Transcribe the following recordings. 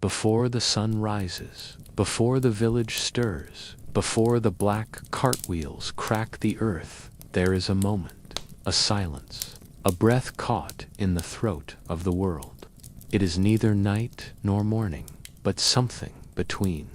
Before the sun rises, before the village stirs, before the black cartwheels crack the earth, there is a moment, a silence, a breath caught in the throat of the world. It is neither night nor morning, but something between.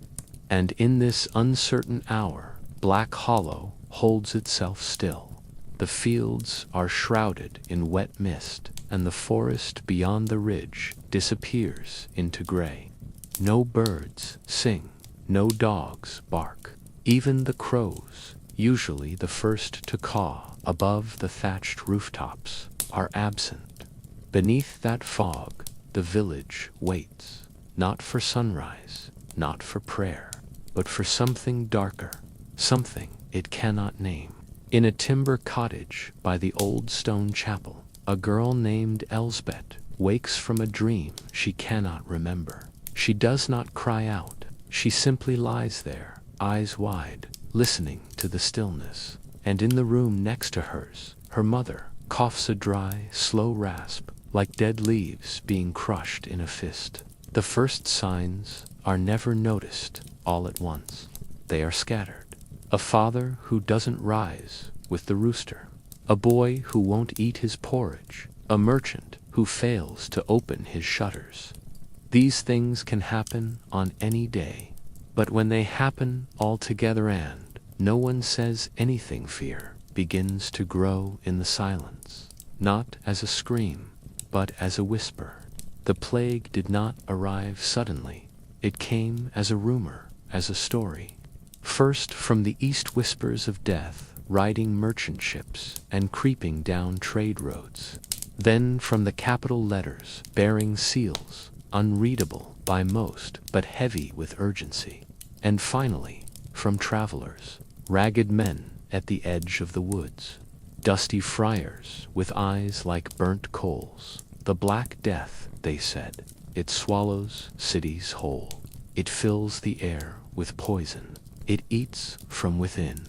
And in this uncertain hour, Black Hollow holds itself still. The fields are shrouded in wet mist, and the forest beyond the ridge disappears into gray. No birds sing, no dogs bark. Even the crows, usually the first to caw above the thatched rooftops, are absent. Beneath that fog, the village waits, not for sunrise, not for prayer, but for something darker, something it cannot name. In a timber cottage by the old stone chapel, a girl named Elsbeth wakes from a dream she cannot remember. She does not cry out. She simply lies there, eyes wide, listening to the stillness. And in the room next to hers, her mother coughs a dry, slow rasp, like dead leaves being crushed in a fist. The first signs are never noticed all at once. They are scattered. A father who doesn't rise with the rooster. A boy who won't eat his porridge. A merchant who fails to open his shutters. These things can happen on any day, but when they happen all together and no one says anything, fear begins to grow in the silence, not as a scream, but as a whisper. The plague did not arrive suddenly. It came as a rumor, as a story. First from the east, whispers of death, riding merchant ships and creeping down trade roads. Then from the capital letters, bearing seals, unreadable by most, but heavy with urgency. And finally, from travelers, ragged men at the edge of the woods, dusty friars with eyes like burnt coals. The Black Death, they said, it swallows cities whole. It fills the air with poison. It eats from within.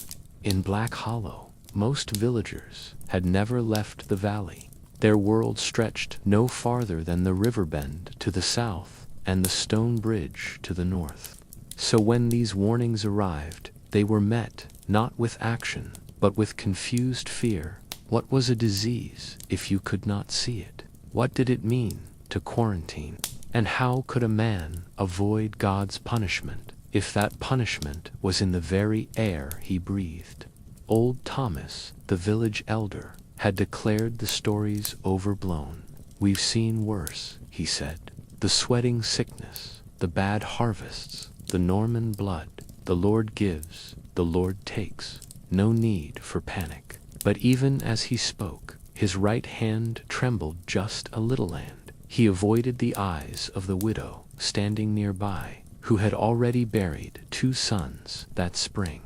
In Black Hollow, most villagers had never left the valley. Their world stretched no farther than the river bend to the south and the stone bridge to the north. So when these warnings arrived, they were met not with action, but with confused fear. What was a disease if you could not see it? What did it mean to quarantine? And how could a man avoid God's punishment if that punishment was in the very air he breathed? Old Thomas, the village elder, had declared the stories overblown. We've seen worse, he said. The sweating sickness, the bad harvests, the Norman blood. The Lord gives, the Lord takes. No need for panic. But even as he spoke, his right hand trembled just a little, and he avoided the eyes of the widow standing nearby, who had already buried 2 sons that spring.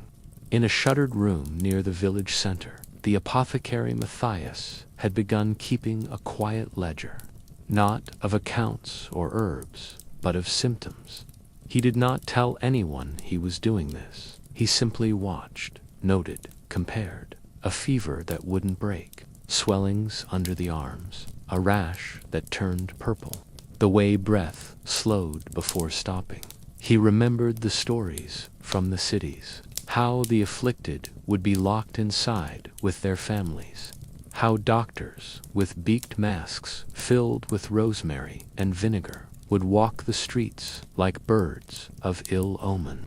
In a shuttered room near the village center, the apothecary Matthias had begun keeping a quiet ledger, not of accounts or herbs, but of symptoms. He did not tell anyone he was doing this. He simply watched, noted, compared. A fever that wouldn't break, swellings under the arms, a rash that turned purple, the way breath slowed before stopping. He remembered the stories from the cities, how the afflicted would be locked inside with their families, how doctors with beaked masks filled with rosemary and vinegar would walk the streets like birds of ill omen.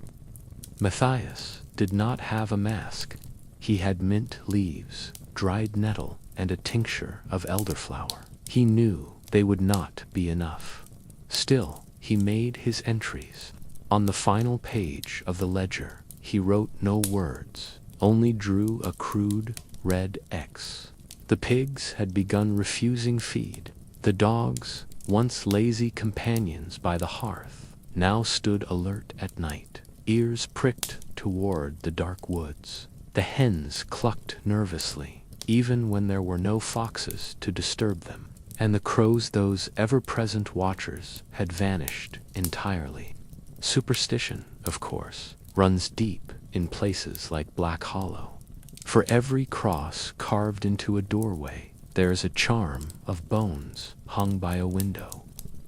Matthias did not have a mask. He had mint leaves, dried nettle, and a tincture of elderflower. He knew they would not be enough. Still, he made his entries. On the final page of the ledger, he wrote no words, only drew a crude red X. The pigs had begun refusing feed. The dogs, once lazy companions by the hearth, now stood alert at night, ears pricked toward the dark woods. The hens clucked nervously, even when there were no foxes to disturb them, and the crows, those ever-present watchers, had vanished entirely. Superstition, of course, runs deep in places like Black Hollow. For every cross carved into a doorway, there is a charm of bones hung by a window.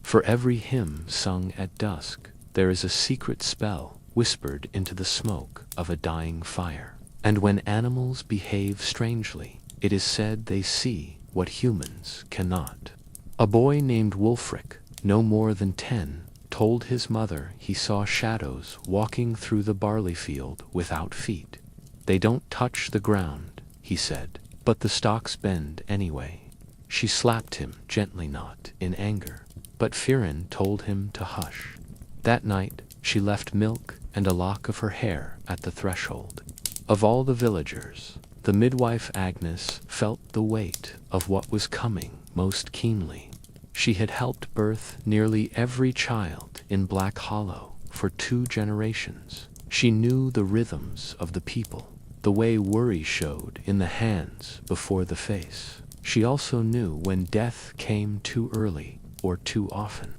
For every hymn sung at dusk, there is a secret spell whispered into the smoke of a dying fire. And when animals behave strangely, it is said they see what humans cannot. A boy named Wulfric, no more than 10, told his mother he saw shadows walking through the barley field without feet. They don't touch the ground, he said, but the stalks bend anyway. She slapped him gently, not in anger, but Firin told him to hush. That night she left milk and a lock of her hair at the threshold. Of all the villagers, the midwife Agnes felt the weight of what was coming most keenly. She had helped birth nearly every child in Black Hollow for 2 generations. She knew the rhythms of the people, the way worry showed in the hands before the face. She also knew when death came too early or too often.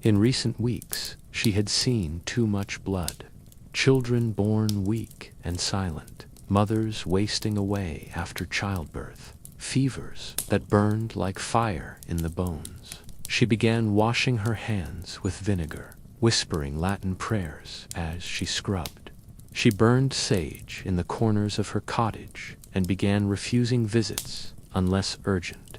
In recent weeks, she had seen too much blood. Children born weak and silent, mothers wasting away after childbirth, fevers that burned like fire in the bones. She began washing her hands with vinegar, whispering Latin prayers as she scrubbed. She burned sage in the corners of her cottage and began refusing visits unless urgent.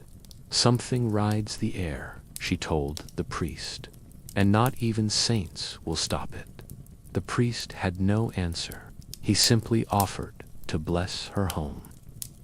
Something rides the air, she told the priest, and not even saints will stop it. The priest had no answer. He simply offered to bless her home.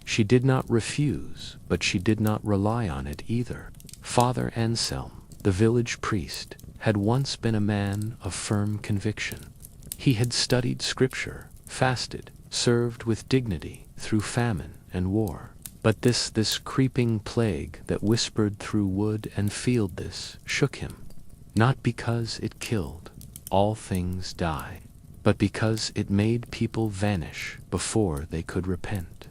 She did not refuse, but she did not rely on it either. Father Anselm, the village priest, had once been a man of firm conviction. He had studied scripture, fasted, served with dignity through famine and war. But this creeping plague that whispered through wood and field, this shook him. Not because it killed, all things die, but because it made people vanish before they could repent.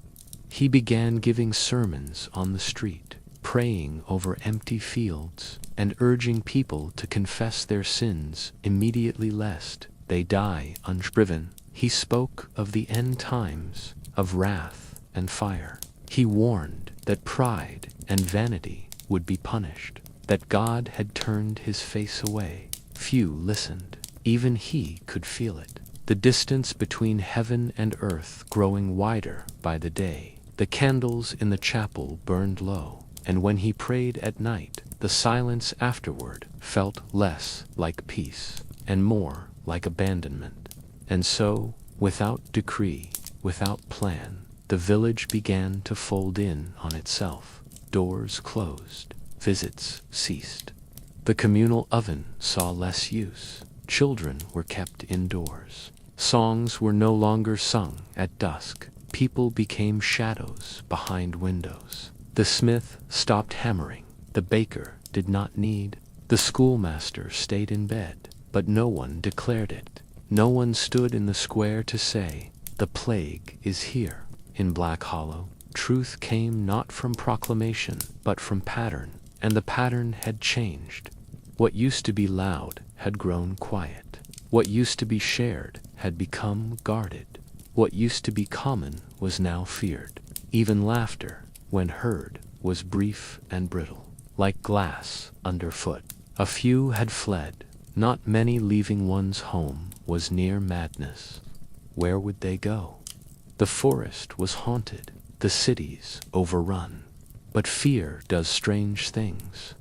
He began giving sermons on the street, praying over empty fields, and urging people to confess their sins immediately lest they die unshriven. He spoke of the end times, of wrath and fire. He warned that pride and vanity would be punished, that God had turned his face away. Few listened. Even he could feel it. The distance between heaven and earth growing wider by the day. The candles in the chapel burned low, and when he prayed at night, the silence afterward felt less like peace and more like abandonment. And so, without decree, without plan, the village began to fold in on itself. Doors closed, visits ceased. The communal oven saw less use. Children were kept indoors. Songs were no longer sung at dusk. People became shadows behind windows. The smith stopped hammering. The baker did not knead. The schoolmaster stayed in bed, but no one declared it. No one stood in the square to say, "The plague is here." In Black Hollow, truth came not from proclamation, but from pattern, and the pattern had changed. What used to be loud had grown quiet. What used to be shared had become guarded. What used to be common was now feared. Even laughter, when heard, was brief and brittle, like glass underfoot. A few had fled. Not many leaving one's home was near madness. Where would they go? The forest was haunted, the cities overrun. But fear does strange things.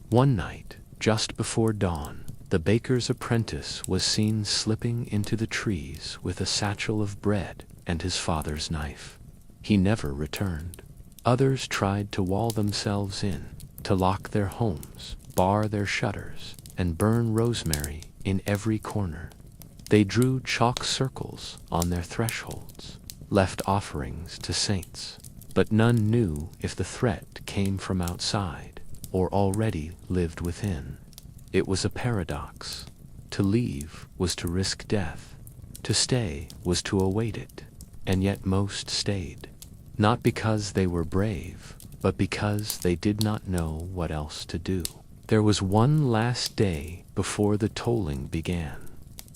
One night, just before dawn, the baker's apprentice was seen slipping into the trees with a satchel of bread and his father's knife. He never returned. Others tried to wall themselves in, to lock their homes, bar their shutters, and burn rosemary in every corner. They drew chalk circles on their thresholds, left offerings to saints, but none knew if the threat came from outside or already lived within. It was a paradox. To leave was to risk death. To stay was to await it. And yet most stayed. Not because they were brave, but because they did not know what else to do. There was one last day before the tolling began.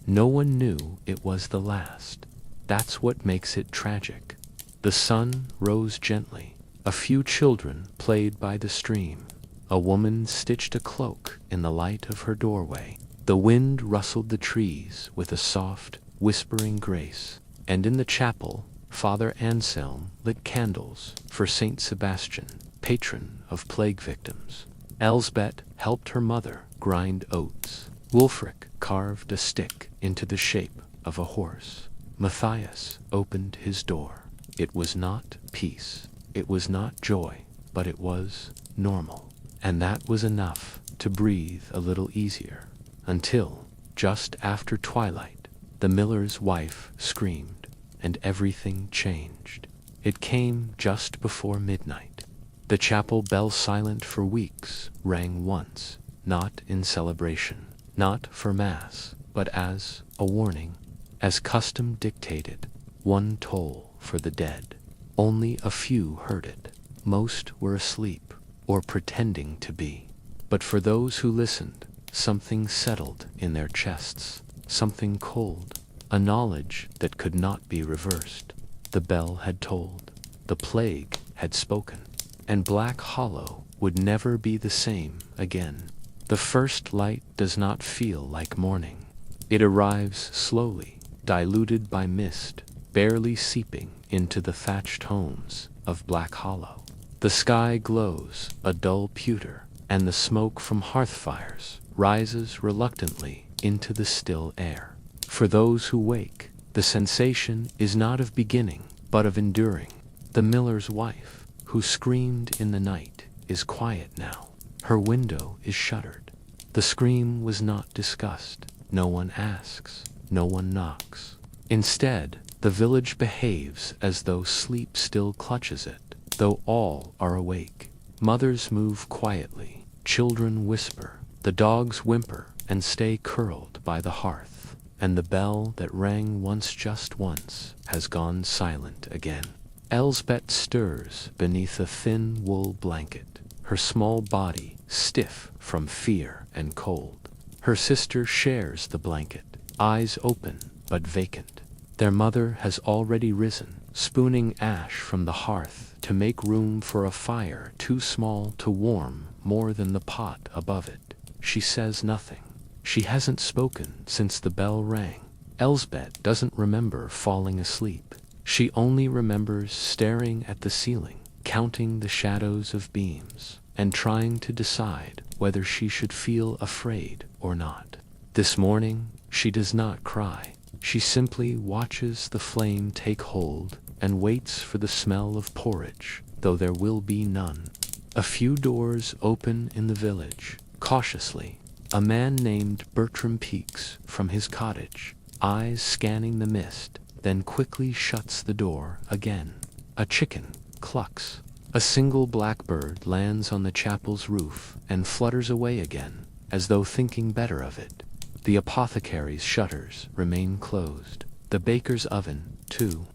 No one knew it was the last. That's what makes it tragic. The sun rose gently. A few children played by the stream. A woman stitched a cloak in the light of her doorway. The wind rustled the trees with a soft, whispering grace, and in the chapel, Father Anselm lit candles for Saint Sebastian, patron of plague victims. Elsbeth helped her mother grind oats. Wulfric carved a stick into the shape of a horse. Matthias opened his door. It was not peace, it was not joy, but it was normal. And that was enough to breathe a little easier. Until, just after twilight, the miller's wife screamed, and everything changed. It came just before midnight. The chapel bell, silent for weeks, rang once, not in celebration, not for mass, but as a warning. As custom dictated, one toll for the dead. Only a few heard it. Most were asleep, or pretending to be. But for those who listened, something settled in their chests, something cold, a knowledge that could not be reversed. The bell had told, the plague had spoken, and Black Hollow would never be the same again. The first light does not feel like morning. It arrives slowly, diluted by mist, barely seeping into the thatched homes of Black Hollow. The sky glows a dull pewter, and the smoke from hearth fires rises reluctantly into the still air. For those who wake, the sensation is not of beginning, but of enduring. The miller's wife, who screamed in the night, is quiet now. Her window is shuttered. The scream was not discussed. No one asks. No one knocks. Instead, the village behaves as though sleep still clutches it, though all are awake. Mothers move quietly. Children whisper. The dogs whimper and stay curled by the hearth. And the bell that rang once, just once, has gone silent again. Elsbeth stirs beneath a thin wool blanket, her small body stiff from fear and cold. Her sister shares the blanket, eyes open but vacant. Their mother has already risen, spooning ash from the hearth to make room for a fire too small to warm more than the pot above it. She says nothing. She hasn't spoken since the bell rang. Elsbeth doesn't remember falling asleep. She only remembers staring at the ceiling, counting the shadows of beams, and trying to decide whether she should feel afraid or not. This morning, she does not cry. She simply watches the flame take hold and waits for the smell of porridge, though there will be none. A few doors open in the village. Cautiously, a man named Bertram peeks from his cottage, eyes scanning the mist, then quickly shuts the door again. A chicken clucks. A single blackbird lands on the chapel's roof and flutters away again, as though thinking better of it. The apothecary's shutters remain closed. The baker's oven, too.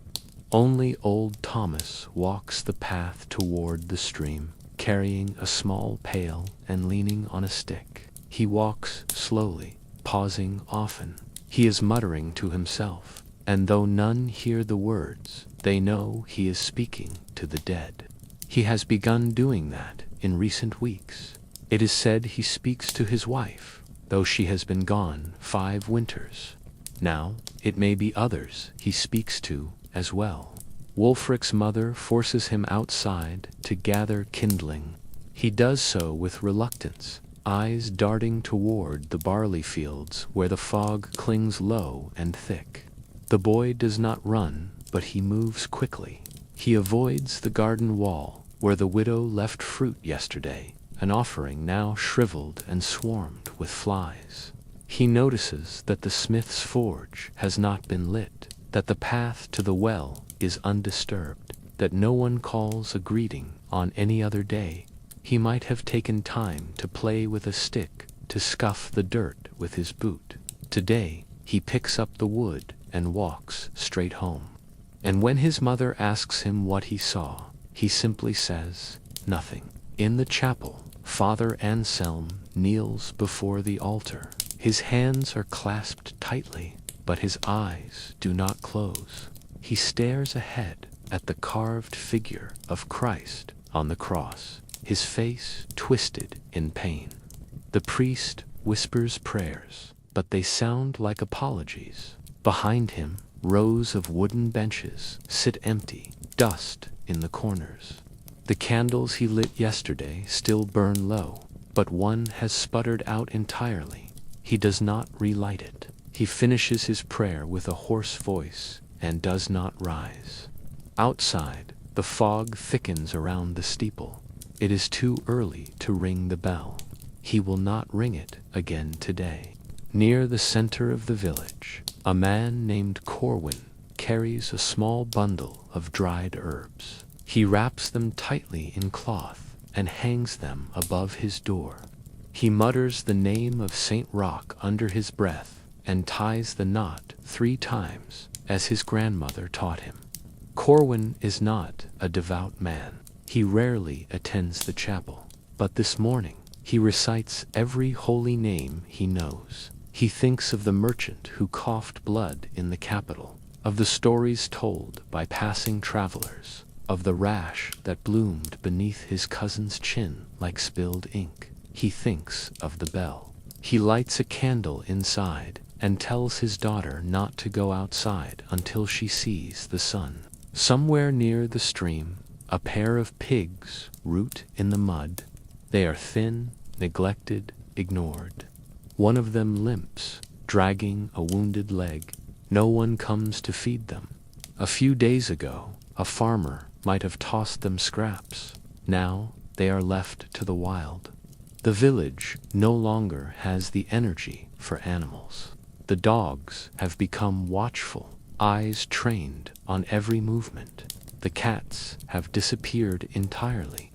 Only old Thomas walks the path toward the stream, carrying a small pail and leaning on a stick. He walks slowly, pausing often. He is muttering to himself, and though none hear the words, they know he is speaking to the dead. He has begun doing that in recent weeks. It is said he speaks to his wife, though she has been gone 5 winters. Now, it may be others he speaks to as well. Wulfric's mother forces him outside to gather kindling. He does so with reluctance, eyes darting toward the barley fields where the fog clings low and thick. The boy does not run, but he moves quickly. He avoids the garden wall where the widow left fruit yesterday, an offering now shriveled and swarmed with flies. He notices that the smith's forge has not been lit, that the path to the well is undisturbed, that no one calls a greeting on any other day. He might have taken time to play with a stick, to scuff the dirt with his boot. Today, he picks up the wood and walks straight home. And when his mother asks him what he saw, he simply says, nothing. In the chapel, Father Anselm kneels before the altar. His hands are clasped tightly, but his eyes do not close. He stares ahead at the carved figure of Christ on the cross. his face twisted in pain. The priest whispers prayers, but they sound like apologies. Behind him, rows of wooden benches sit empty, dust in the corners. The candles he lit yesterday still burn low, but one has sputtered out entirely. He does not relight it. He finishes his prayer with a hoarse voice and does not rise. Outside, the fog thickens around the steeple. It is too early to ring the bell. He will not ring it again today. Near the center of the village, a man named Corwin carries a small bundle of dried herbs. He wraps them tightly in cloth and hangs them above his door. He mutters the name of Saint Roch under his breath and ties the knot 3 times, as his grandmother taught him. Corwin is not a devout man. He rarely attends the chapel, but this morning he recites every holy name he knows. He thinks of the merchant who coughed blood in the capital, of the stories told by passing travelers, of the rash that bloomed beneath his cousin's chin like spilled ink. He thinks of the bell. He lights a candle inside and tells his daughter not to go outside until she sees the sun. Somewhere near the stream, a pair of pigs root in the mud. They are thin, neglected, ignored. One of them limps, dragging a wounded leg. No one comes to feed them. A few days ago, a farmer might have tossed them scraps. Now they are left to the wild. The village no longer has the energy for animals. The dogs have become watchful, eyes trained on every movement. The cats have disappeared entirely.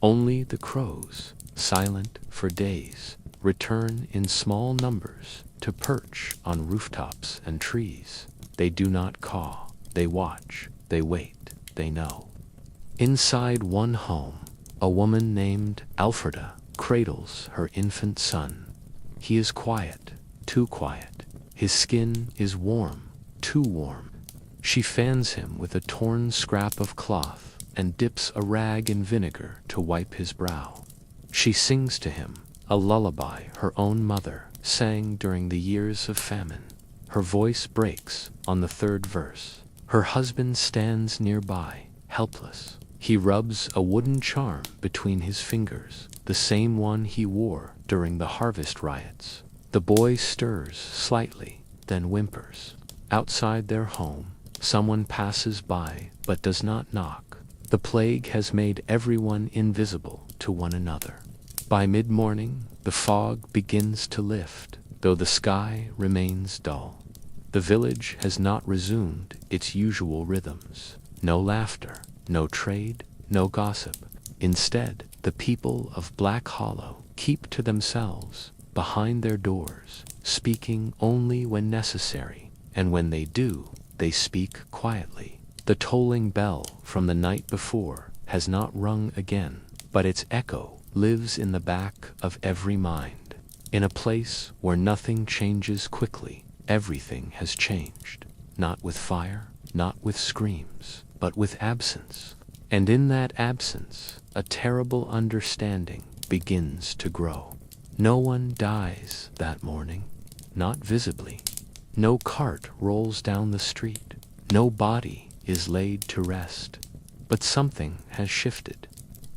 Only the crows, silent for days, return in small numbers to perch on rooftops and trees. They do not caw. They watch. They wait. They know. Inside one home, a woman named Alfreda cradles her infant son. He is quiet, too quiet. His skin is warm, too warm. She fans him with a torn scrap of cloth and dips a rag in vinegar to wipe his brow. She sings to him a lullaby her own mother sang during the years of famine. Her voice breaks on the 3rd verse. Her husband stands nearby, helpless. He rubs a wooden charm between his fingers, the same one he wore during the harvest riots. The boy stirs slightly, then whimpers. Outside their home, someone passes by but does not knock. The plague has made everyone invisible to one another. By mid-morning, the fog begins to lift, though the sky remains dull. The village has not resumed its usual rhythms. No laughter, no trade, no gossip. Instead, the people of Black Hollow keep to themselves, behind their doors, speaking only when necessary, and when they do, they speak quietly. The tolling bell from the night before has not rung again, but its echo lives in the back of every mind. In a place where nothing changes quickly, everything has changed. Not with fire, not with screams, but with absence. And in that absence, a terrible understanding begins to grow. No one dies that morning, not visibly. No cart rolls down the street. No body is laid to rest. But something has shifted.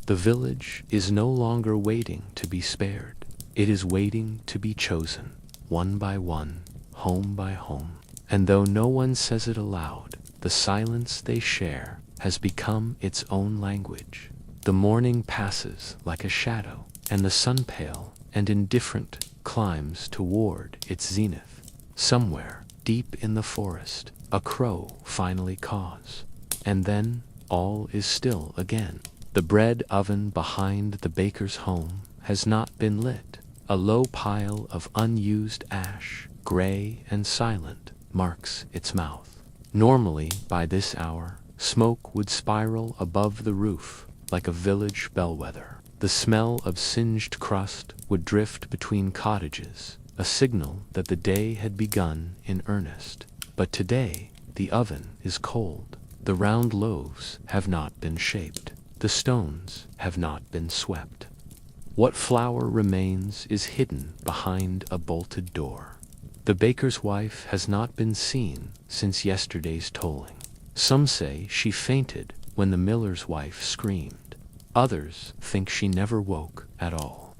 The village is no longer waiting to be spared. It is waiting to be chosen, one by one, home by home. And though no one says it aloud, the silence they share has become its own language. The morning passes like a shadow, and the sun pale and indifferent climbs toward its zenith. Somewhere, deep in the forest, a crow finally caws. And then all is still again. The bread oven behind the baker's home has not been lit. A low pile of unused ash, gray and silent, marks its mouth. Normally, by this hour, smoke would spiral above the roof like a village bellwether. The smell of singed crust would drift between cottages, a signal that the day had begun in earnest. But today, the oven is cold. The round loaves have not been shaped. The stones have not been swept. What flour remains is hidden behind a bolted door. The baker's wife has not been seen since yesterday's tolling. Some say she fainted when the miller's wife screamed. Others think she never woke at all.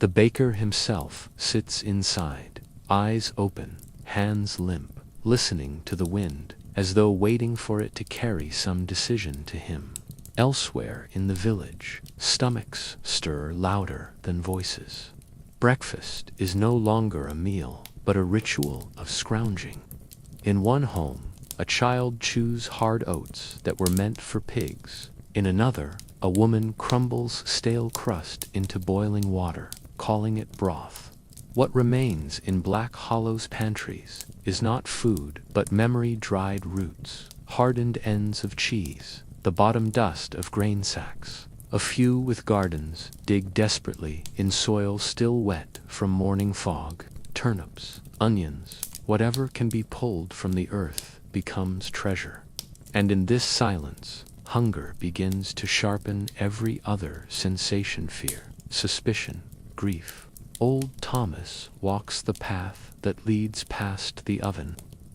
The baker himself sits inside, eyes open, hands limp, listening to the wind, as though waiting for it to carry some decision to him. Elsewhere in the village, stomachs stir louder than voices. Breakfast is no longer a meal, but a ritual of scrounging. In one home, a child chews hard oats that were meant for pigs. In another, a woman crumbles stale crust into boiling water, calling it broth. What remains in Black Hollow's pantries is not food, but memory-dried roots, hardened ends of cheese, the bottom dust of grain sacks. A few with gardens dig desperately in soil still wet from morning fog. Turnips, onions, whatever can be pulled from the earth becomes treasure. And in this silence, hunger begins to sharpen every other sensation: fear, suspicion, grief. Old Thomas walks the path that leads past the oven.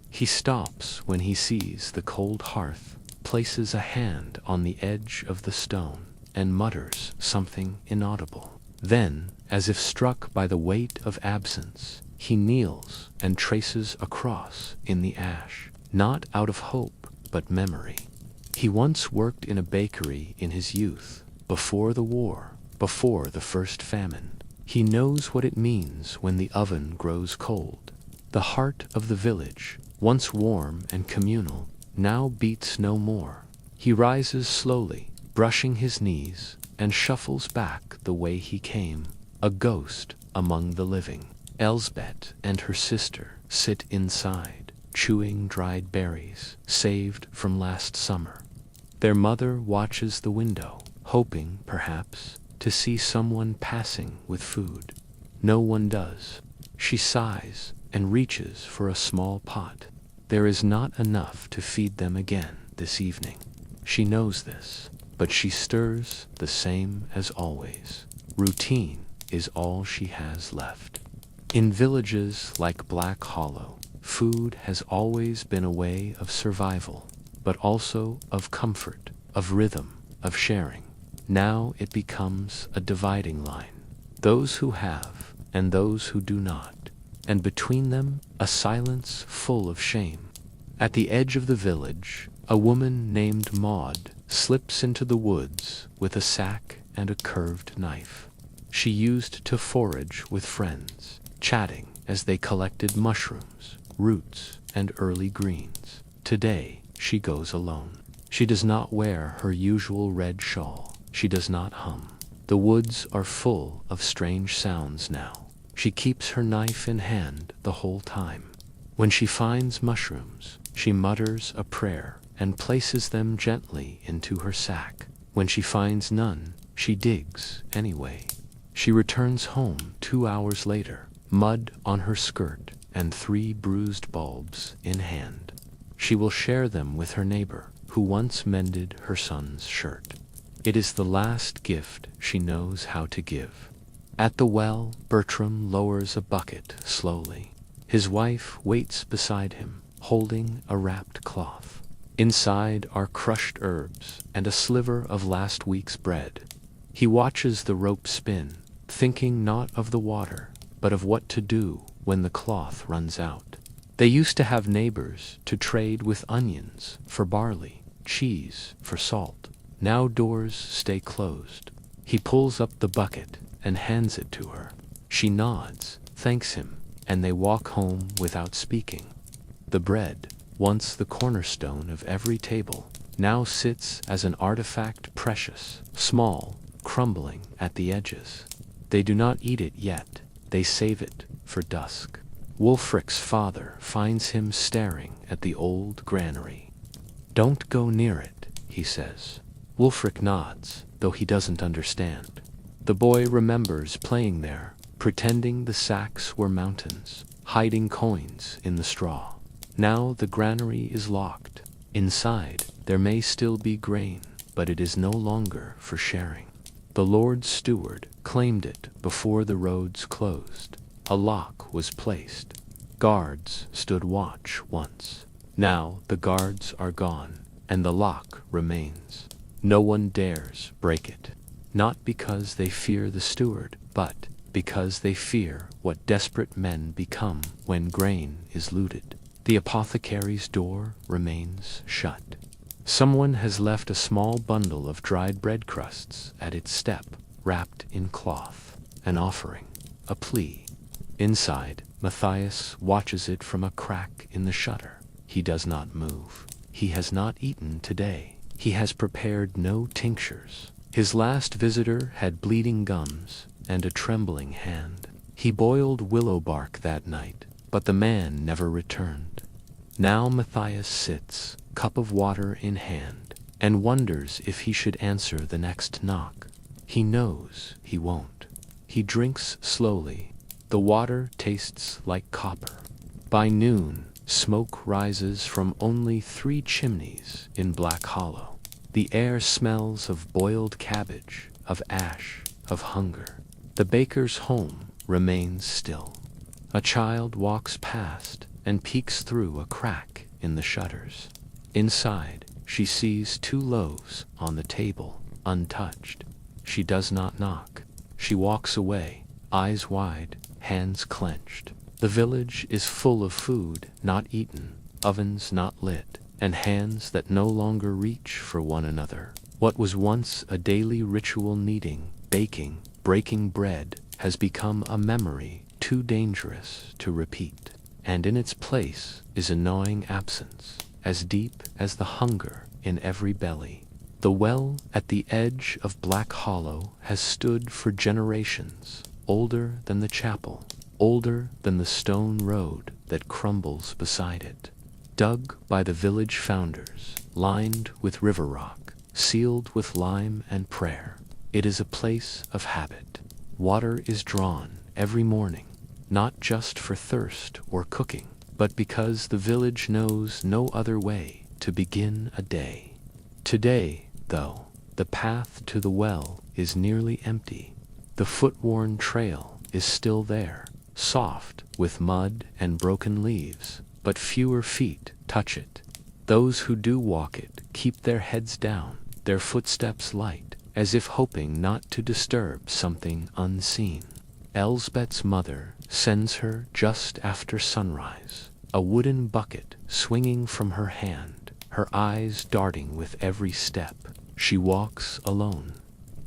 He stops when he sees the cold hearth, places a hand on the edge of the stone, and mutters something inaudible. Then, as if struck by the weight of absence, he kneels and traces a cross in the ash, not out of hope, but memory. He once worked in a bakery in his youth, before the war, before the first famine. He knows what it means when the oven grows cold. The heart of the village, once warm and communal, now beats no more. He rises slowly, brushing his knees, and shuffles back the way he came, a ghost among the living. Elsbeth and her sister sit inside, chewing dried berries, saved from last summer. Their mother watches the window, hoping, perhaps, to see someone passing with food. No one does. She sighs and reaches for a small pot. There is not enough to feed them again this evening. She knows this, but she stirs the same as always. Routine is all she has left. In villages like Black Hollow, food has always been a way of survival, but also of comfort, of rhythm, of sharing. Now it becomes a dividing line. Those who have and those who do not, and between them a silence full of shame. At the edge of the village, a woman named Maud slips into the woods with a sack and a curved knife. She used to forage with friends, chatting as they collected mushrooms, roots, and early greens. Today, she goes alone. She does not wear her usual red shawl. She does not hum. The woods are full of strange sounds now. She keeps her knife in hand the whole time. When she finds mushrooms, she mutters a prayer and places them gently into her sack. When she finds none, she digs anyway. She returns home 2 hours later, mud on her skirt and 3 bruised bulbs in hand. She will share them with her neighbor, who once mended her son's shirt. It is the last gift she knows how to give. At the well, Bertram lowers a bucket slowly. His wife waits beside him, holding a wrapped cloth. Inside are crushed herbs and a sliver of last week's bread. He watches the rope spin, thinking not of the water, but of what to do when the cloth runs out. They used to have neighbors to trade with onions for barley, cheese for salt. Now doors stay closed. He pulls up the bucket and hands it to her. She nods, thanks him, and they walk home without speaking. The bread, once the cornerstone of every table, now sits as an artifact precious, small, crumbling at the edges. They do not eat it yet. They save it for dusk. Wulfric's father finds him staring at the old granary. "Don't go near it," he says. Wulfric nods, though he doesn't understand. The boy remembers playing there, pretending the sacks were mountains, hiding coins in the straw. Now the granary is locked. Inside, there may still be grain, but it is no longer for sharing. The Lord's steward claimed it before the roads closed. A lock was placed. Guards stood watch once. Now the guards are gone, and the lock remains. No one dares break it, not because they fear the steward, but because they fear what desperate men become when grain is looted. The apothecary's door remains shut. Someone has left a small bundle of dried bread crusts at its step, wrapped in cloth. An offering, a plea. Inside, Matthias watches it from a crack in the shutter. He does not move. He has not eaten today. He has prepared no tinctures. His last visitor had bleeding gums and a trembling hand. He boiled willow bark that night, but the man never returned. Now Matthias sits, cup of water in hand, and wonders if he should answer the next knock. He knows he won't. He drinks slowly. The water tastes like copper. By noon, smoke rises from only 3 chimneys in Black Hollow. The air smells of boiled cabbage, of ash, of hunger. The baker's home remains still. A child walks past and peeks through a crack in the shutters. Inside, she sees 2 loaves on the table, untouched. She does not knock. She walks away, eyes wide, hands clenched. The village is full of food not eaten, ovens not lit, and hands that no longer reach for one another. What was once a daily ritual, kneading, baking, breaking bread, has become a memory too dangerous to repeat. And in its place is a gnawing absence, as deep as the hunger in every belly. The well at the edge of Black Hollow has stood for generations, older than the chapel, older than the stone road that crumbles beside it. Dug by the village founders, lined with river rock, sealed with lime and prayer, it is a place of habit. Water is drawn every morning, not just for thirst or cooking, but because the village knows no other way to begin a day. Today, though, the path to the well is nearly empty. The foot-worn trail is still there, soft with mud and broken leaves, but fewer feet touch it. Those who do walk it keep their heads down, their footsteps light, as if hoping not to disturb something unseen. Elsbeth's mother sends her just after sunrise, a wooden bucket swinging from her hand, her eyes darting with every step. She walks alone.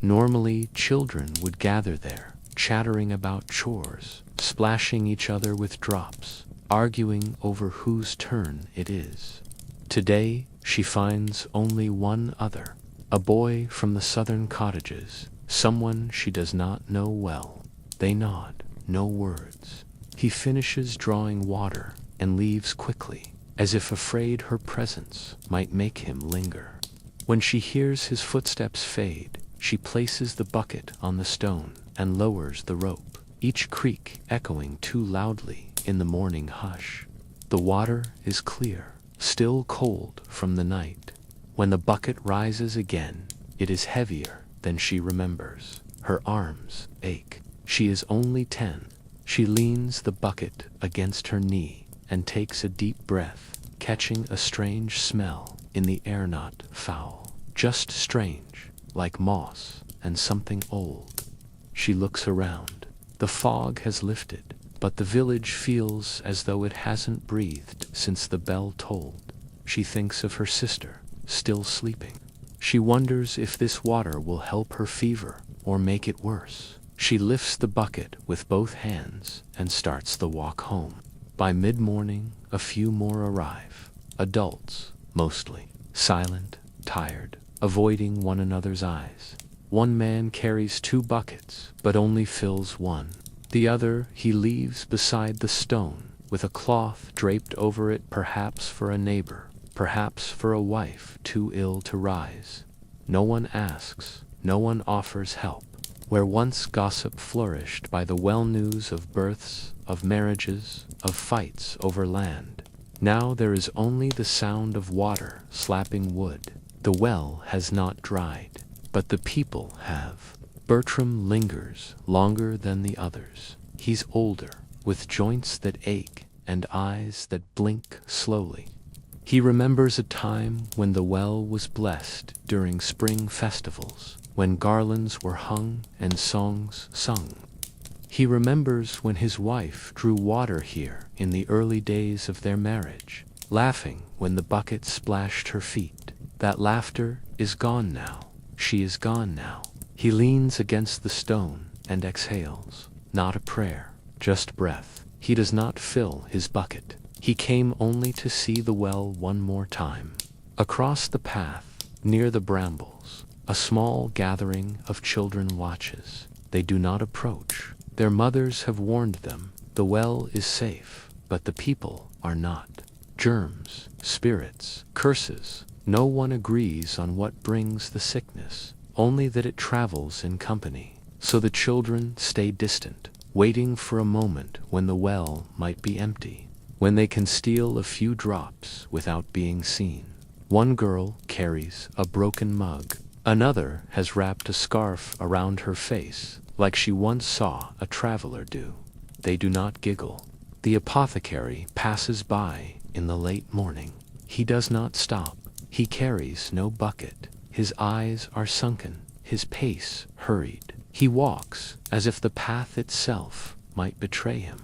Normally, children would gather there, chattering about chores, splashing each other with drops, arguing over whose turn it is. Today, she finds only one other, a boy from the southern cottages, someone she does not know well. They nod, no words. He finishes drawing water and leaves quickly, as if afraid her presence might make him linger. When she hears his footsteps fade, she places the bucket on the stone and lowers the rope, each creak echoing too loudly in the morning hush. The water is clear, still cold from the night. When the bucket rises again, it is heavier than she remembers. Her arms ache. She is only 10. She leans the bucket against her knee and takes a deep breath, catching a strange smell in the air, not foul, just strange, like moss and something old. She looks around. The fog has lifted, but the village feels as though it hasn't breathed since the bell tolled. She thinks of her sister, still sleeping. She wonders if this water will help her fever or make it worse. She lifts the bucket with both hands and starts the walk home. By mid-morning, a few more arrive. Adults, mostly, silent, tired, avoiding one another's eyes. One man carries 2 buckets, but only fills one. The other he leaves beside the stone, with a cloth draped over it, perhaps for a neighbor, perhaps for a wife too ill to rise. No one asks, no one offers help. Where once gossip flourished by the well news of births, of marriages, of fights over land, now there is only the sound of water slapping wood. The well has not dried, but the people have. Bertram lingers longer than the others. He's older, with joints that ache and eyes that blink slowly. He remembers a time when the well was blessed during spring festivals, when garlands were hung and songs sung. He remembers when his wife drew water here in the early days of their marriage, laughing when the bucket splashed her feet. That laughter is gone now. She is gone now. He leans against the stone and exhales. Not a prayer, just breath. He does not fill his bucket. He came only to see the well one more time. Across the path, near the brambles, a small gathering of children watches. They do not approach. Their mothers have warned them. The well is safe, but the people are not. Germs, spirits, curses. No one agrees on what brings the sickness, only that it travels in company. So the children stay distant, waiting for a moment when the well might be empty, when they can steal a few drops without being seen. One girl carries a broken mug. Another has wrapped a scarf around her face, like she once saw a traveler do. They do not giggle. The apothecary passes by in the late morning. He does not stop. He carries no bucket. His eyes are sunken, his pace hurried. He walks as if the path itself might betray him.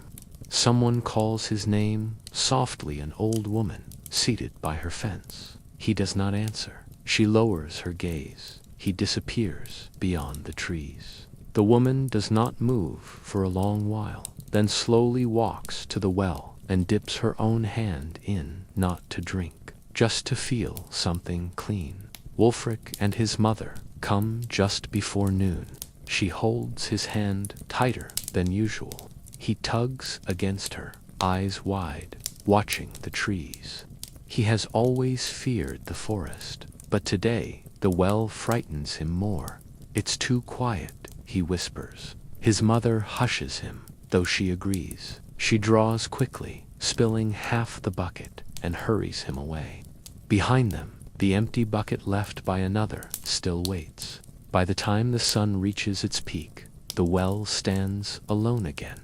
Someone calls his name softly, an old woman seated by her fence. He does not answer. She lowers her gaze. He disappears beyond the trees. The woman does not move for a long while, then slowly walks to the well and dips her own hand in, not to drink, just to feel something clean. Wulfric and his mother come just before noon. She holds his hand tighter than usual. He tugs against her, eyes wide, watching the trees. He has always feared the forest, but today the well frightens him more. It's too quiet, he whispers. His mother hushes him, though she agrees. She draws quickly, spilling half the bucket, and hurries him away. Behind them, the empty bucket left by another still waits. By the time the sun reaches its peak, the well stands alone again.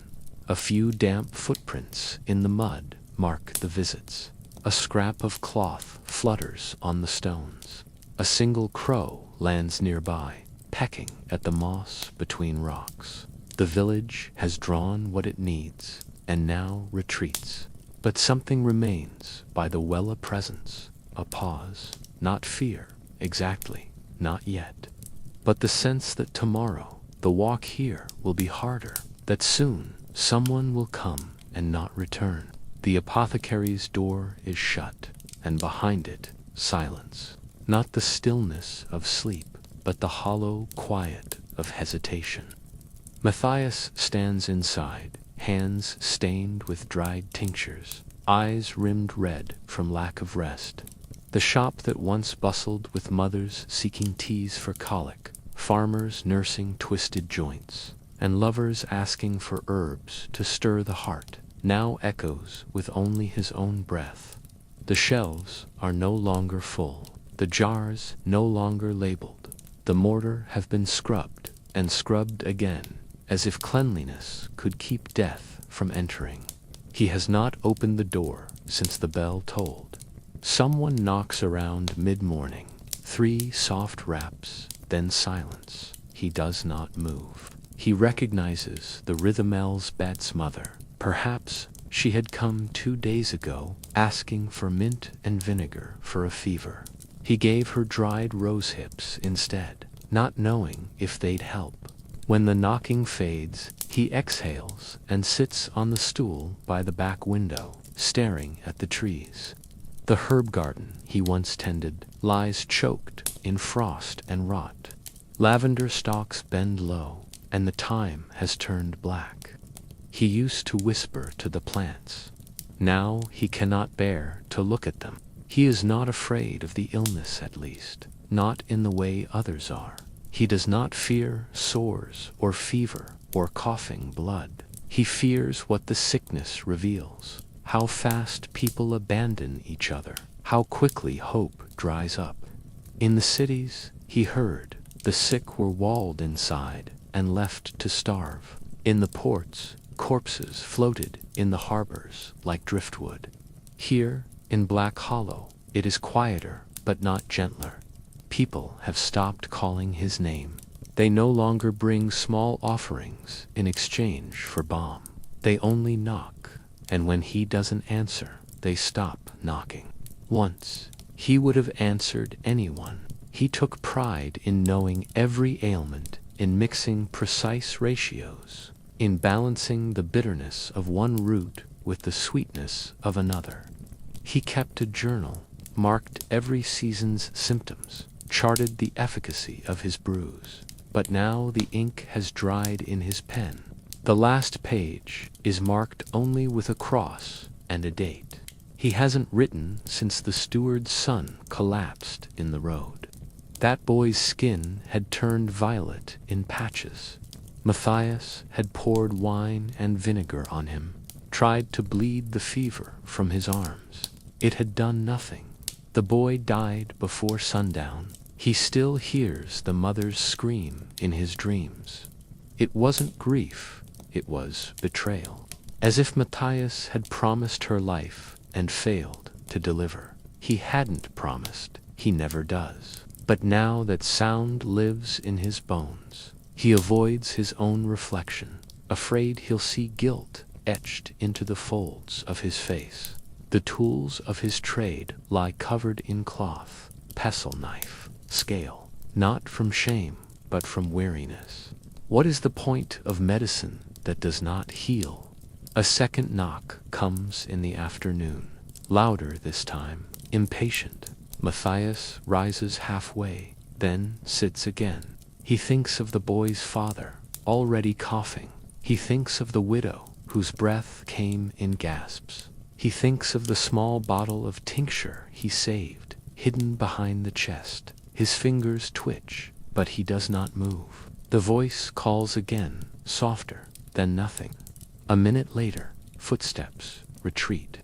A few damp footprints in the mud mark the visits. A scrap of cloth flutters on the stones. A single crow lands nearby, pecking at the moss between rocks. The village has drawn what it needs, and now retreats. But something remains by the well, a presence, a pause. Not fear, exactly, not yet. But the sense that tomorrow, the walk here will be harder, that soon someone will come and not return. The apothecary's door is shut, and behind it, silence. Not the stillness of sleep, but the hollow quiet of hesitation. Matthias stands inside, hands stained with dried tinctures, eyes rimmed red from lack of rest. The shop that once bustled with mothers seeking teas for colic, farmers nursing twisted joints, and lovers asking for herbs to stir the heart, now echoes with only his own breath. The shelves are no longer full, the jars no longer labeled. The mortar have been scrubbed and scrubbed again, as if cleanliness could keep death from entering. He has not opened the door since the bell tolled. Someone knocks around mid-morning. 3 soft raps, then silence. He does not move. He recognizes the Rhythamel's bat's mother. Perhaps she had come 2 days ago, asking for mint and vinegar for a fever. He gave her dried rose hips instead, not knowing if they'd help. When the knocking fades, he exhales and sits on the stool by the back window, staring at the trees. The herb garden he once tended lies choked in frost and rot. Lavender stalks bend low, and the thyme has turned black. He used to whisper to the plants. Now he cannot bear to look at them. He is not afraid of the illness, at least, not in the way others are. He does not fear sores or fever or coughing blood. He fears what the sickness reveals, how fast people abandon each other, how quickly hope dries up. In the cities, he heard, the sick were walled inside and left to starve. In the ports, corpses floated in the harbors like driftwood. Here, in Black Hollow, it is quieter but not gentler. People have stopped calling his name. They no longer bring small offerings in exchange for balm. They only knock, and when he doesn't answer, they stop knocking. Once, he would have answered anyone. He took pride in knowing every ailment, in mixing precise ratios, in balancing the bitterness of one root with the sweetness of another. He kept a journal, marked every season's symptoms, charted the efficacy of his brews. But now the ink has dried in his pen. The last page is marked only with a cross and a date. He hasn't written since the steward's son collapsed in the road. That boy's skin had turned violet in patches. Matthias had poured wine and vinegar on him, tried to bleed the fever from his arms. It had done nothing. The boy died before sundown. He still hears the mother's scream in his dreams. It wasn't grief, it was betrayal. As if Matthias had promised her life and failed to deliver. He hadn't promised, he never does. But now that sound lives in his bones, he avoids his own reflection, afraid he'll see guilt etched into the folds of his face. The tools of his trade lie covered in cloth, pestle knife, scale, not from shame, but from weariness. What is the point of medicine that does not heal? A second knock comes in the afternoon, louder this time, impatient. Matthias rises halfway, then sits again. He thinks of the boy's father, already coughing. He thinks of the widow, whose breath came in gasps. He thinks of the small bottle of tincture he saved, hidden behind the chest. His fingers twitch, but he does not move. The voice calls again, softer than nothing. A minute later, footsteps retreat.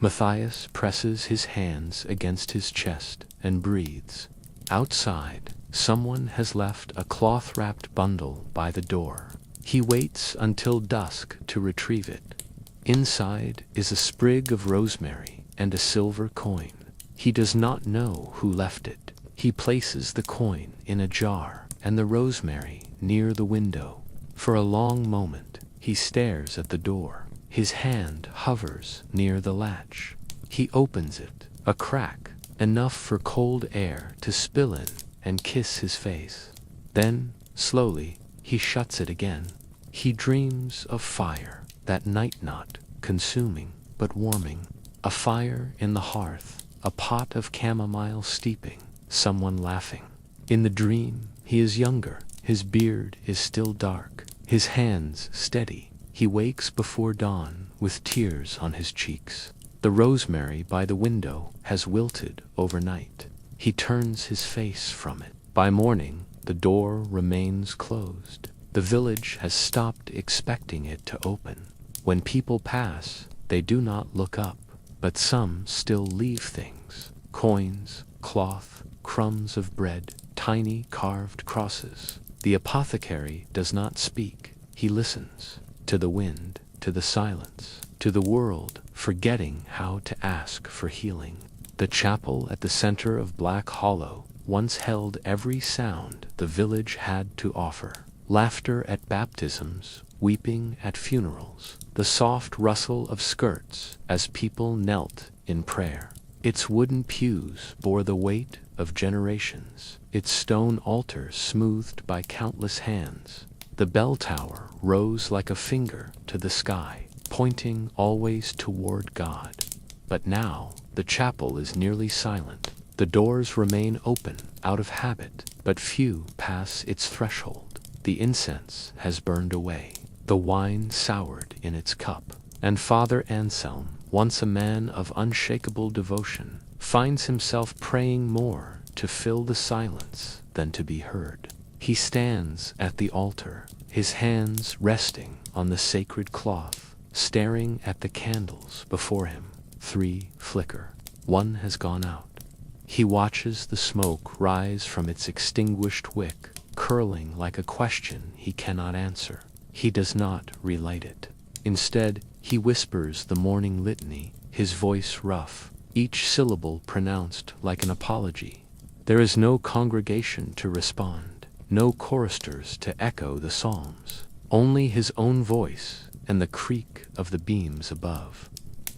Matthias presses his hands against his chest and breathes. Outside, someone has left a cloth-wrapped bundle by the door. He waits until dusk to retrieve it. Inside is a sprig of rosemary and a silver coin. He does not know who left it. He places the coin in a jar and the rosemary near the window. For a long moment, he stares at the door. His hand hovers near the latch. He opens it, a crack, enough for cold air to spill in and kiss his face. Then, slowly, he shuts it again. He dreams of fire, that night knot, consuming but warming. A fire in the hearth, a pot of chamomile steeping, someone laughing. In the dream, he is younger, his beard is still dark, his hands steady. He wakes before dawn with tears on his cheeks. The rosemary by the window has wilted overnight. He turns his face from it. By morning, the door remains closed. The village has stopped expecting it to open. When people pass, they do not look up, but some still leave things. Coins, cloth, crumbs of bread, tiny carved crosses. The apothecary does not speak. He listens. To the wind, to the silence, to the world, forgetting how to ask for healing. The chapel at the center of Black Hollow once held every sound the village had to offer. Laughter at baptisms, weeping at funerals, the soft rustle of skirts as people knelt in prayer. Its wooden pews bore the weight of generations, its stone altars smoothed by countless hands. The bell tower rose like a finger to the sky, pointing always toward God. But now the chapel is nearly silent. The doors remain open out of habit, but few pass its threshold. The incense has burned away, the wine soured in its cup, and Father Anselm, once a man of unshakable devotion, finds himself praying more to fill the silence than to be heard. He stands at the altar, his hands resting on the sacred cloth, staring at the candles before him. 3 flicker. One has gone out. He watches the smoke rise from its extinguished wick, curling like a question he cannot answer. He does not relight it. Instead, he whispers the morning litany, his voice rough, each syllable pronounced like an apology. There is no congregation to respond, no choristers to echo the psalms, only his own voice and the creak of the beams above.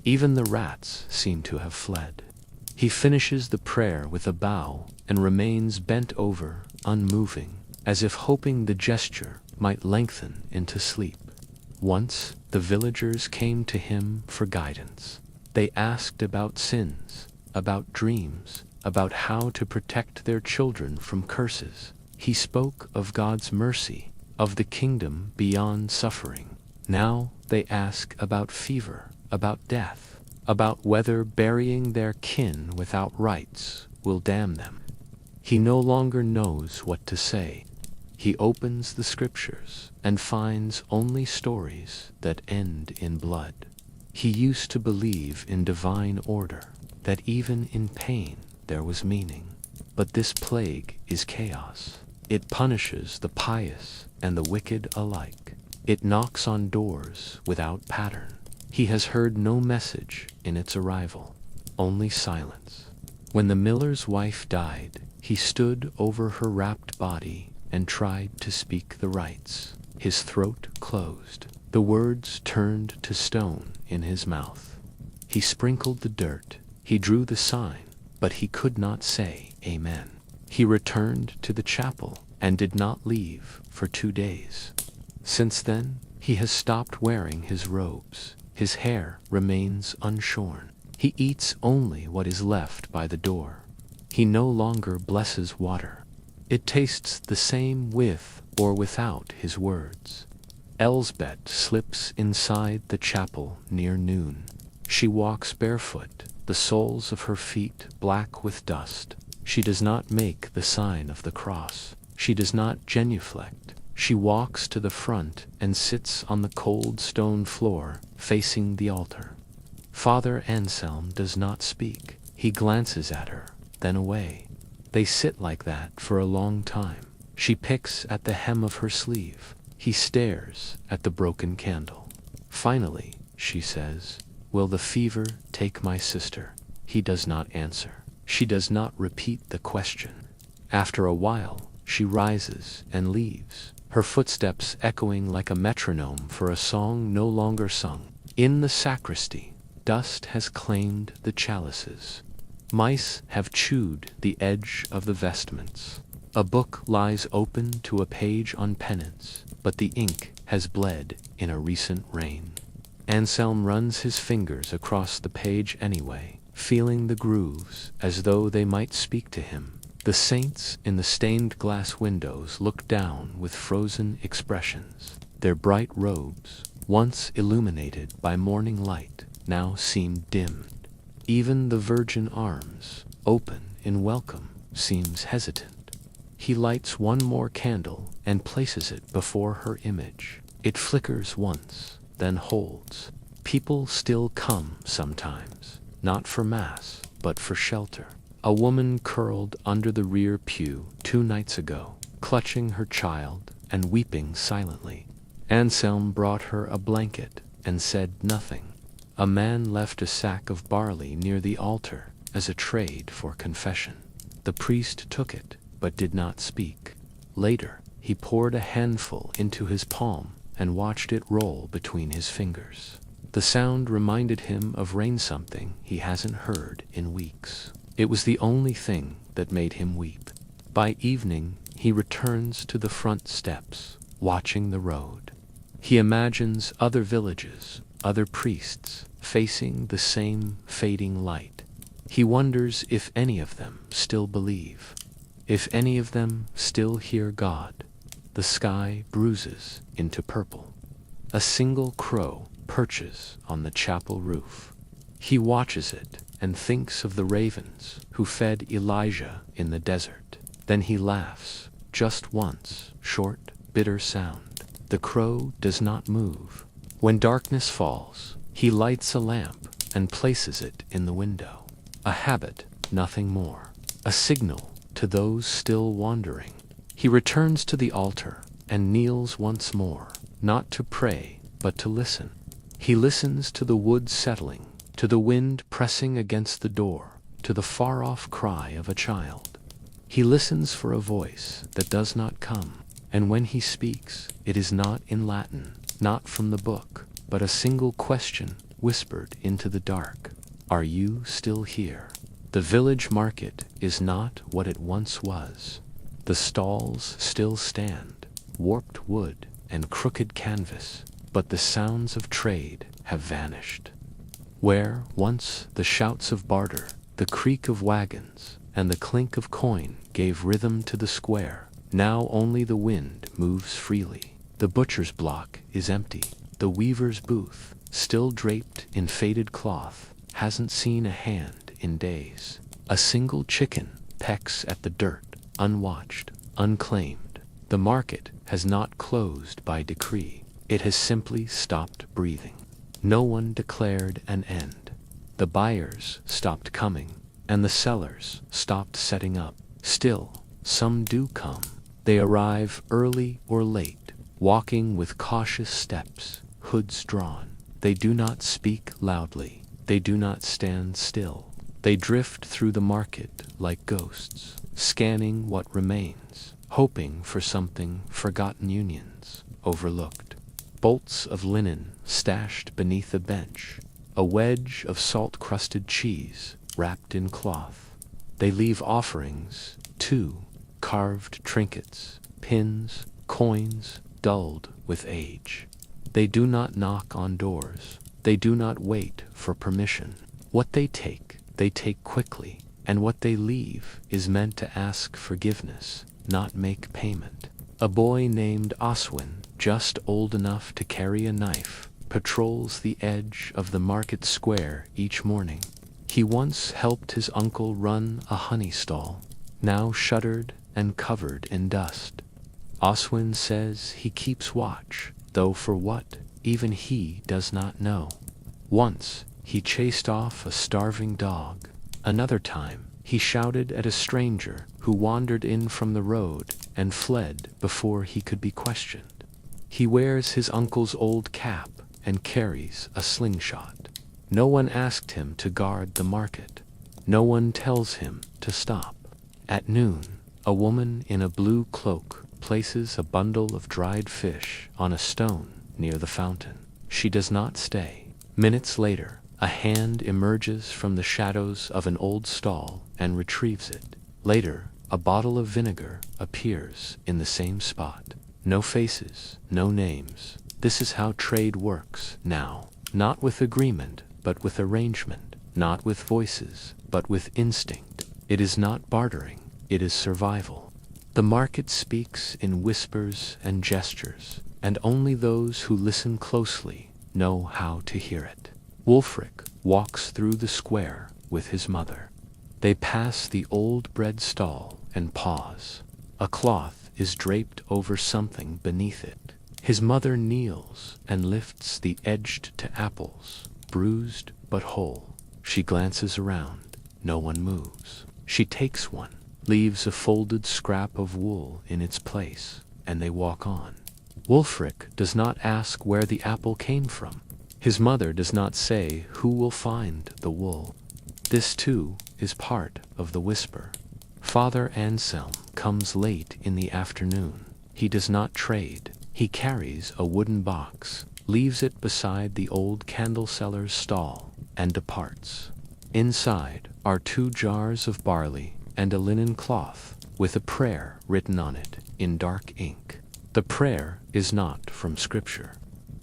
Even the rats seem to have fled. He finishes the prayer with a bow and remains bent over, unmoving, as if hoping the gesture might lengthen into sleep. Once, the villagers came to him for guidance. They asked about sins, about dreams, about how to protect their children from curses. He spoke of God's mercy, of the kingdom beyond suffering. Now they ask about fever, about death, about whether burying their kin without rites will damn them. He no longer knows what to say. He opens the scriptures and finds only stories that end in blood. He used to believe in divine order, that even in pain there was meaning. But this plague is chaos. It punishes the pious and the wicked alike. It knocks on doors without pattern. He has heard no message in its arrival, only silence. When the miller's wife died, he stood over her wrapped body and tried to speak the rites. His throat closed. The words turned to stone in his mouth. He sprinkled the dirt. He drew the sign, but he could not say amen. He returned to the chapel and did not leave for 2 days. Since then, he has stopped wearing his robes. His hair remains unshorn. He eats only what is left by the door. He no longer blesses water. It tastes the same with or without his words. Elsbeth slips inside the chapel near noon. She walks barefoot, the soles of her feet black with dust. She does not make the sign of the cross. She does not genuflect. She walks to the front and sits on the cold stone floor, facing the altar. Father Anselm does not speak. He glances at her, then away. They sit like that for a long time. She picks at the hem of her sleeve. He stares at the broken candle. Finally, she says, "Will the fever take my sister?" He does not answer. She does not repeat the question. After a while, she rises and leaves, her footsteps echoing like a metronome for a song no longer sung. In the sacristy, dust has claimed the chalices. Mice have chewed the edge of the vestments. A book lies open to a page on penance, but the ink has bled in a recent rain. Anselm runs his fingers across the page anyway, feeling the grooves as though they might speak to him. The saints in the stained glass windows look down with frozen expressions. Their bright robes, once illuminated by morning light, now seem dimmed. Even the Virgin arms, open in welcome, seems hesitant. He lights one more candle and places it before her image. It flickers once, then holds. People still come sometimes, not for mass, but for shelter. A woman curled under the rear pew 2 nights ago, clutching her child and weeping silently. Anselm brought her a blanket and said nothing. A man left a sack of barley near the altar as a trade for confession. The priest took it, but did not speak. Later, he poured a handful into his palm and watched it roll between his fingers. The sound reminded him of rain, something he hasn't heard in weeks. It was the only thing that made him weep. By evening, he returns to the front steps, watching the road. He imagines other villages, other priests, facing the same fading light. He wonders if any of them still believe, if any of them still hear God. The sky bruises into purple. A single crow perches on the chapel roof. He watches it and thinks of the ravens who fed Elijah in the desert. Then he laughs, just once, short, bitter sound. The crow does not move. When darkness falls, he lights a lamp and places it in the window. A habit, nothing more. a signal to those still wandering. He returns to the altar and kneels once more, not to pray, but to listen. He listens to the wood settling, to the wind pressing against the door, to the far-off cry of a child. He listens for a voice that does not come, and when he speaks, it is not in Latin, not from the book, but a single question whispered into the dark. Are you still here? The village market is not what it once was. The stalls still stand, warped wood and crooked canvas, but the sounds of trade have vanished. Where once the shouts of barter, the creak of wagons, and the clink of coin gave rhythm to the square, now only the wind moves freely. The butcher's block is empty. The weaver's booth, still draped in faded cloth, hasn't seen a hand in days. A single chicken pecks at the dirt, unwatched, unclaimed. The market has not closed by decree. It has simply stopped breathing. No one declared an end. The buyers stopped coming, and the sellers stopped setting up. Still, some do come. They arrive early or late, walking with cautious steps, hoods drawn. They do not speak loudly. They do not stand still. They drift through the market like ghosts, scanning what remains, hoping for something forgotten, unions overlooked. Bolts of linen stashed beneath a bench, a wedge of salt-crusted cheese wrapped in cloth. They leave offerings, too, carved trinkets, pins, coins, dulled with age. They do not knock on doors. They do not wait for permission. What they take quickly, and what they leave is meant to ask forgiveness, not make payment. A boy named Oswin, just old enough to carry a knife, patrols the edge of the market square each morning. He once helped his uncle run a honey stall, now shuttered and covered in dust. Oswin says he keeps watch, though for what, even he does not know. Once, he chased off a starving dog. Another time, he shouted at a stranger who wandered in from the road and fled before he could be questioned. He wears his uncle's old cap and carries a slingshot. No one asked him to guard the market. No one tells him to stop. At noon, a woman in a blue cloak places a bundle of dried fish on a stone near the fountain. She does not stay. Minutes later, a hand emerges from the shadows of an old stall and retrieves it. Later, a bottle of vinegar appears in the same spot. No faces, no names. This is how trade works now. Not with agreement, but with arrangement. Not with voices, but with instinct. It is not bartering, it is survival. The market speaks in whispers and gestures, and only those who listen closely know how to hear it. Wulfric walks through the square with his mother. They pass the old bread stall and pause. A cloth is draped over something beneath it. His mother kneels and lifts the edged to apples, bruised but whole. She glances around. No one moves. She takes one, leaves a folded scrap of wool in its place, and they walk on. Wulfric does not ask where the apple came from. His mother does not say who will find the wool. This too is part of the whisper. Father Anselm comes late in the afternoon. He does not trade. He carries a wooden box, leaves it beside the old candle seller's stall, and departs. Inside are 2 jars of barley and a linen cloth with a prayer written on it in dark ink. The prayer is not from Scripture.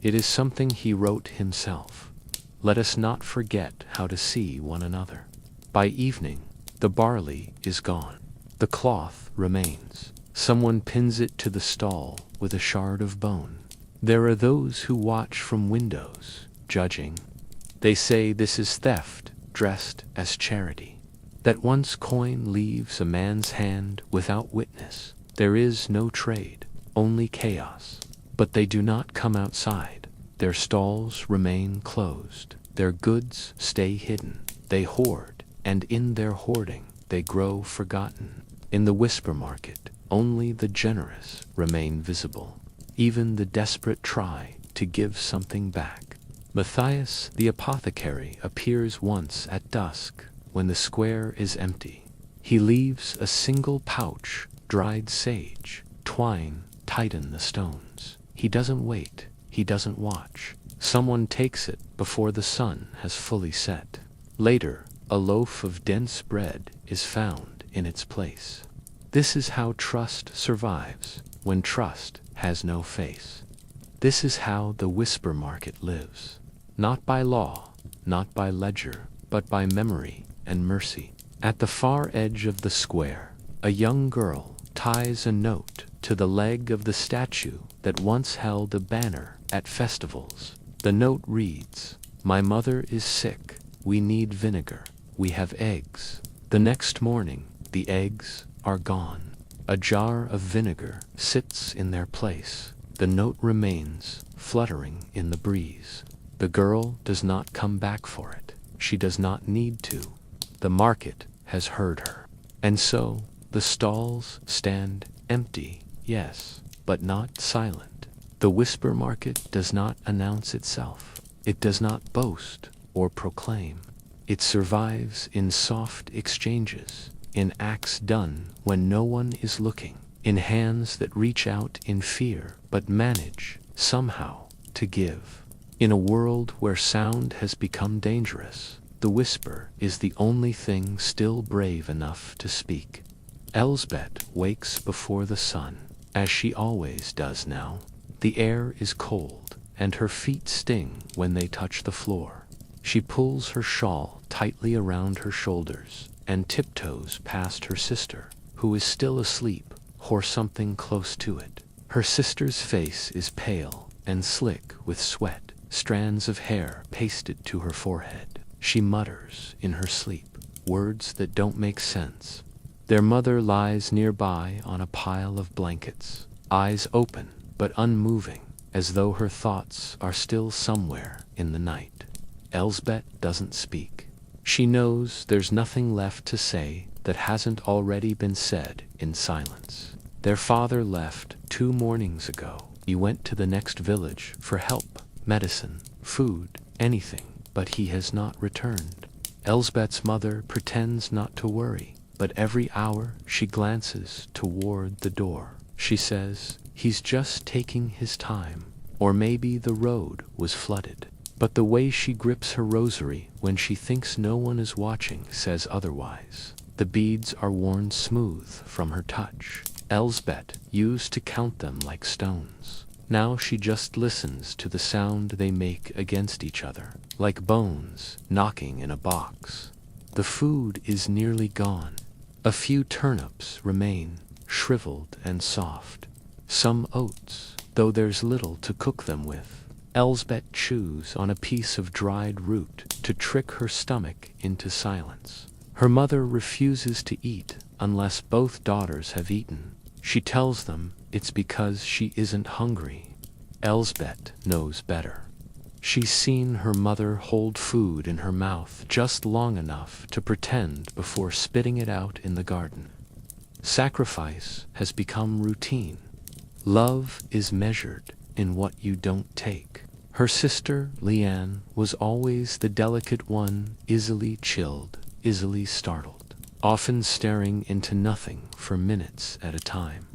It is something he wrote himself. Let us not forget how to see one another. By evening, the barley is gone. The cloth remains. Someone pins it to the stall with a shard of bone. There are those who watch from windows, judging. They say this is theft, dressed as charity. That once coin leaves a man's hand without witness, there is no trade, only chaos. But they do not come outside. Their stalls remain closed. Their goods stay hidden. They hoard, and in their hoarding, they grow forgotten. In the whisper market, only the generous remain visible. Even the desperate try to give something back. Matthias the apothecary appears once at dusk, when the square is empty. He leaves a single pouch, dried sage, twine, tighten the stones. He doesn't wait, he doesn't watch. Someone takes it before the sun has fully set. Later, a loaf of dense bread is found in its place. This is how trust survives, when trust has no face. This is how the whisper market lives. Not by law, not by ledger, but by memory and mercy. At the far edge of the square, a young girl ties a note to the leg of the statue that once held a banner at festivals. The note reads, "My mother is sick, we need vinegar, we have eggs." The next morning, the eggs are gone. A jar of vinegar sits in their place. The note remains, fluttering in the breeze. The girl does not come back for it. She does not need to. The market has heard her. And so, the stalls stand empty, yes, but not silent. The whisper market does not announce itself. It does not boast or proclaim. It survives in soft exchanges, in acts done when no one is looking, in hands that reach out in fear but manage, somehow, to give. In a world where sound has become dangerous, the whisper is the only thing still brave enough to speak. Elsbeth wakes before the sun, as she always does now. The air is cold, and her feet sting when they touch the floor. She pulls her shawl tightly around her shoulders and tiptoes past her sister, who is still asleep, or something close to it. Her sister's face is pale and slick with sweat, strands of hair pasted to her forehead. She mutters in her sleep, words that don't make sense. Their mother lies nearby on a pile of blankets, eyes open but unmoving, as though her thoughts are still somewhere in the night. Elsbeth doesn't speak. She knows there's nothing left to say that hasn't already been said in silence. Their father left 2 mornings ago. He went to the next village for help, medicine, food, anything, but he has not returned. Elsbeth's mother pretends not to worry, but every hour she glances toward the door. She says, "He's just taking his time," or maybe the road was flooded. But the way she grips her rosary when she thinks no one is watching says otherwise. The beads are worn smooth from her touch. Elsbeth used to count them like stones. Now she just listens to the sound they make against each other, like bones knocking in a box. The food is nearly gone. A few turnips remain, shriveled and soft. Some oats, though there's little to cook them with. Elsbeth chews on a piece of dried root to trick her stomach into silence. Her mother refuses to eat unless both daughters have eaten. She tells them it's because she isn't hungry. Elsbeth knows better. She's seen her mother hold food in her mouth just long enough to pretend before spitting it out in the garden. Sacrifice has become routine. Love is measured in what you don't take. Her sister, Leanne, was always the delicate one, easily chilled, easily startled, often staring into nothing for minutes at a time.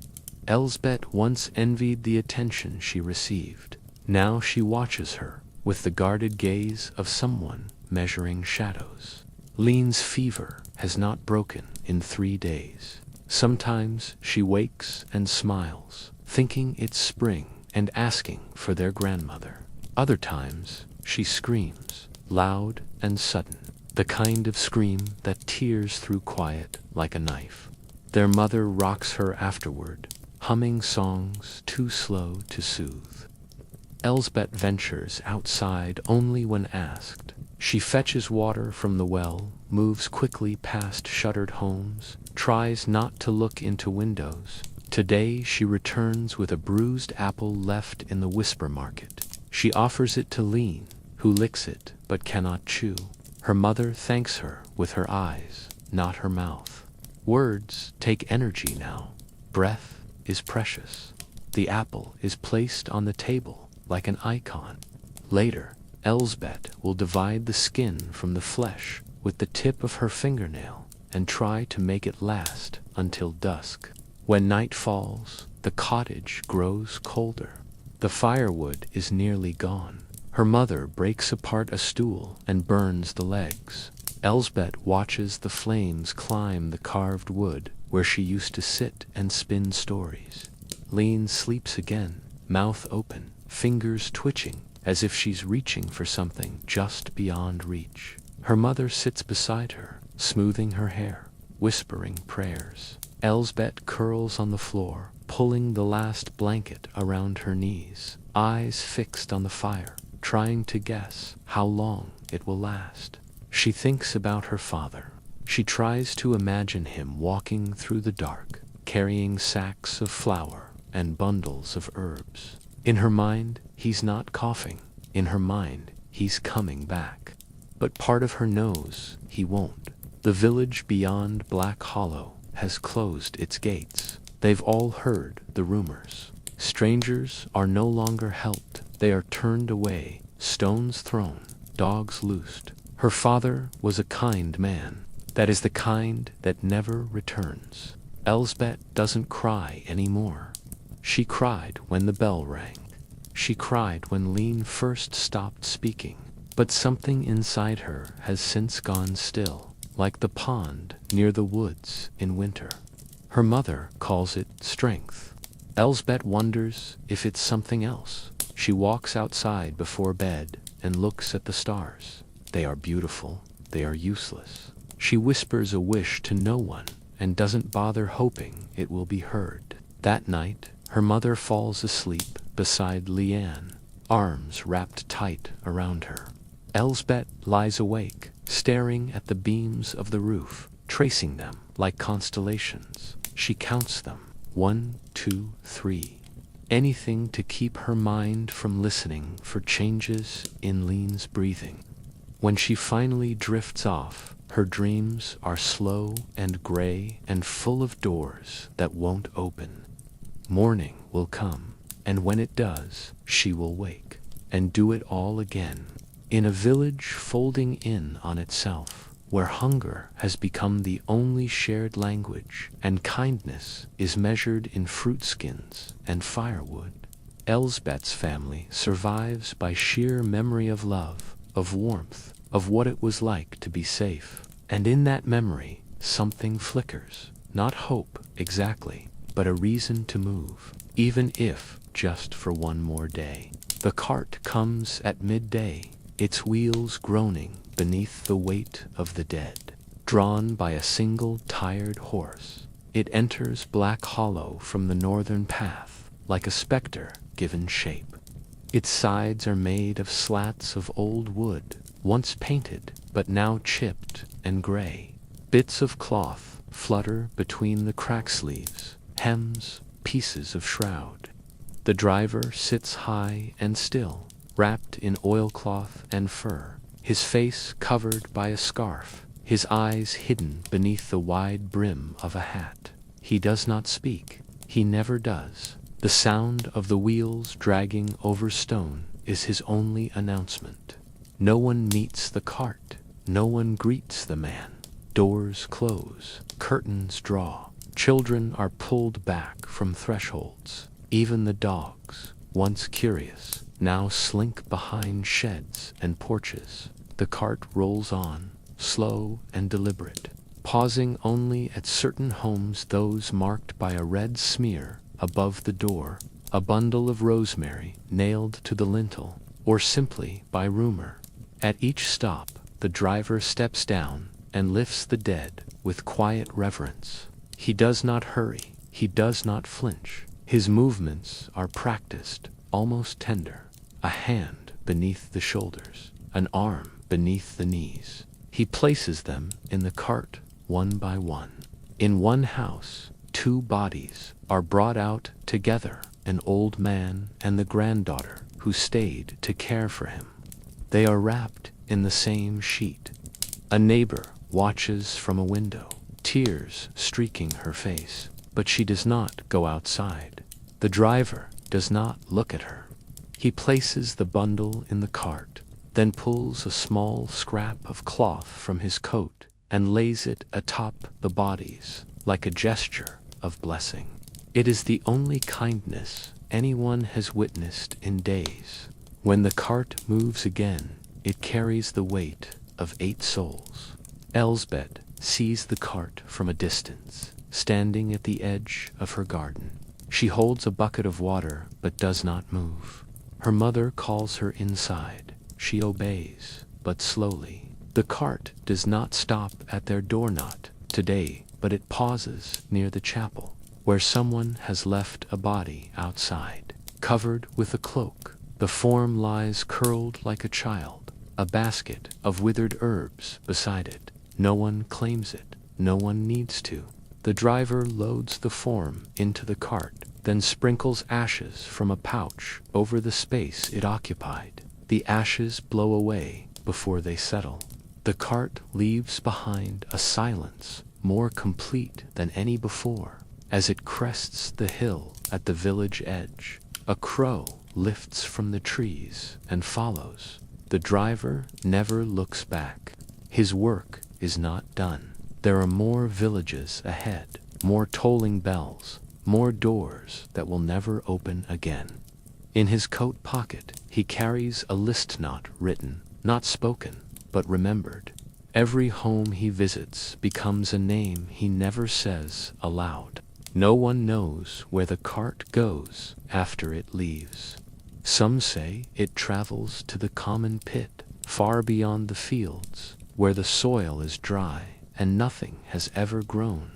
Elsbeth once envied the attention she received. Now she watches her with the guarded gaze of someone measuring shadows. Lean's fever has not broken in 3 days. Sometimes she wakes and smiles, thinking it's spring and asking for their grandmother. Other times, she screams, loud and sudden, the kind of scream that tears through quiet like a knife. Their mother rocks her afterward, humming songs too slow to soothe. Elsbeth ventures outside only when asked. She fetches water from the well, moves quickly past shuttered homes, tries not to look into windows. Today she returns with a bruised apple left in the whisper market. She offers it to Lean, who licks it but cannot chew. Her mother thanks her with her eyes, not her mouth. Words take energy now. Breath is precious. The apple is placed on the table like an icon. Later, Elsbeth will divide the skin from the flesh with the tip of her fingernail and try to make it last until dusk. When night falls, the cottage grows colder. The firewood is nearly gone. Her mother breaks apart a stool and burns the legs. Elsbeth watches the flames climb the carved wood where she used to sit and spin stories. Lean sleeps again, mouth open, fingers twitching, as if she's reaching for something just beyond reach. Her mother sits beside her, smoothing her hair, whispering prayers. Elsbeth curls on the floor, pulling the last blanket around her knees, eyes fixed on the fire, trying to guess how long it will last. She thinks about her father. She tries to imagine him walking through the dark, carrying sacks of flour and bundles of herbs. In her mind, he's not coughing. In her mind, he's coming back. But part of her knows he won't. The village beyond Black Hollow has closed its gates. They've all heard the rumors. Strangers are no longer helped. They are turned away, stones thrown, dogs loosed. Her father was a kind man. That is the kind that never returns. Elsbeth doesn't cry anymore. She cried when the bell rang. She cried when Lean first stopped speaking. But something inside her has since gone still, like the pond near the woods in winter. Her mother calls it strength. Elsbeth wonders if it's something else. She walks outside before bed and looks at the stars. They are beautiful. They are useless. She whispers a wish to no one and doesn't bother hoping it will be heard. That night, her mother falls asleep beside Leanne, arms wrapped tight around her. Elsbeth lies awake, staring at the beams of the roof, tracing them like constellations. She counts them. 1, 2, 3. Anything to keep her mind from listening for changes in Lean's breathing. When she finally drifts off, her dreams are slow and gray and full of doors that won't open. Morning will come, and when it does, she will wake and do it all again. In a village folding in on itself, where hunger has become the only shared language and kindness is measured in fruit skins and firewood, Elsbeth's family survives by sheer memory of love, of warmth, of what it was like to be safe. And in that memory, something flickers. Not hope, exactly, but a reason to move, even if just for one more day. The cart comes at midday, its wheels groaning beneath the weight of the dead. Drawn by a single tired horse, it enters Black Hollow from the northern path, like a specter given shape. Its sides are made of slats of old wood, once painted, but now chipped and gray. Bits of cloth flutter between the crack sleeves, hems, pieces of shroud. The driver sits high and still, wrapped in oilcloth and fur, his face covered by a scarf, his eyes hidden beneath the wide brim of a hat. He does not speak. He never does. The sound of the wheels dragging over stone is his only announcement. No one meets the cart. No one greets the man. Doors close. Curtains draw. Children are pulled back from thresholds. Even the dogs, once curious, now slink behind sheds and porches. The cart rolls on, slow and deliberate, pausing only at certain homes, those marked by a red smear above the door, a bundle of rosemary nailed to the lintel, or simply by rumor. At each stop, the driver steps down and lifts the dead with quiet reverence. He does not hurry. He does not flinch. His movements are practiced, almost tender. A hand beneath the shoulders, an arm beneath the knees. He places them in the cart one by one. In one house, 2 bodies are brought out together, an old man and the granddaughter who stayed to care for him. They are wrapped in the same sheet. A neighbor watches from a window, tears streaking her face, but she does not go outside. The driver does not look at her. He places the bundle in the cart, then pulls a small scrap of cloth from his coat and lays it atop the bodies, like a gesture of blessing. It is the only kindness anyone has witnessed in days. When the cart moves again, it carries the weight of 8 souls. Elsbeth sees the cart from a distance, standing at the edge of her garden. She holds a bucket of water but does not move. Her mother calls her inside. She obeys, but slowly. The cart does not stop at their doorknob today, but it pauses near the chapel, where someone has left a body outside, covered with a cloak. The form lies curled like a child, a basket of withered herbs beside it. No one claims it. No one needs to. The driver loads the form into the cart, then sprinkles ashes from a pouch over the space it occupied. The ashes blow away before they settle. The cart leaves behind a silence more complete than any before. As it crests the hill at the village edge, a crow lifts from the trees and follows. The driver never looks back. His work is not done. There are more villages ahead, more tolling bells, more doors that will never open again. In his coat pocket, he carries a list not written, not spoken, but remembered. Every home he visits becomes a name he never says aloud. No one knows where the cart goes after it leaves. Some say it travels to the common pit, far beyond the fields, where the soil is dry and nothing has ever grown.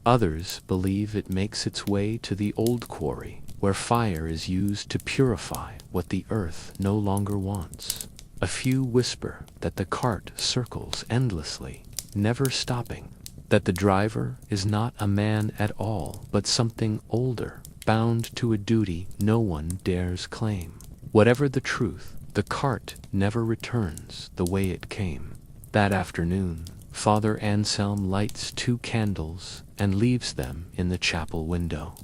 Others believe it makes its way to the old quarry, where fire is used to purify what the earth no longer wants. A few whisper that the cart circles endlessly, never stopping, that the driver is not a man at all, but something older, bound to a duty no one dares claim. Whatever the truth, the cart never returns the way it came. That afternoon, Father Anselm lights 2 candles and leaves them in the chapel window.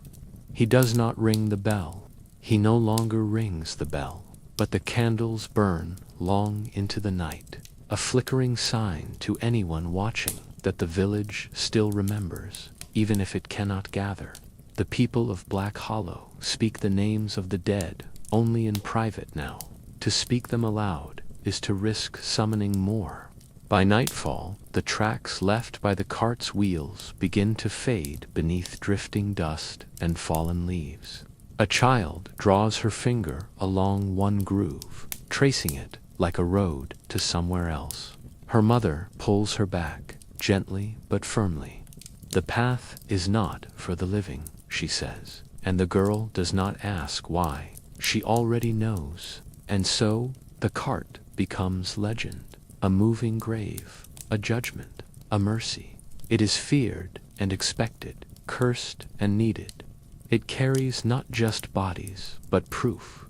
He does not ring the bell. He no longer rings the bell, but the candles burn long into the night, a flickering sign to anyone watching that the village still remembers, even if it cannot gather. The people of Black Hollow speak the names of the dead only in private now. To speak them aloud is to risk summoning more. By nightfall, the tracks left by the cart's wheels begin to fade beneath drifting dust and fallen leaves. A child draws her finger along one groove, tracing it like a road to somewhere else. Her mother pulls her back, gently but firmly. The path is not for the living, she says, and the girl does not ask why. She already knows, and so the cart becomes legend. A moving grave, a judgment, a mercy. It is feared and expected, cursed and needed. It carries not just bodies, but proof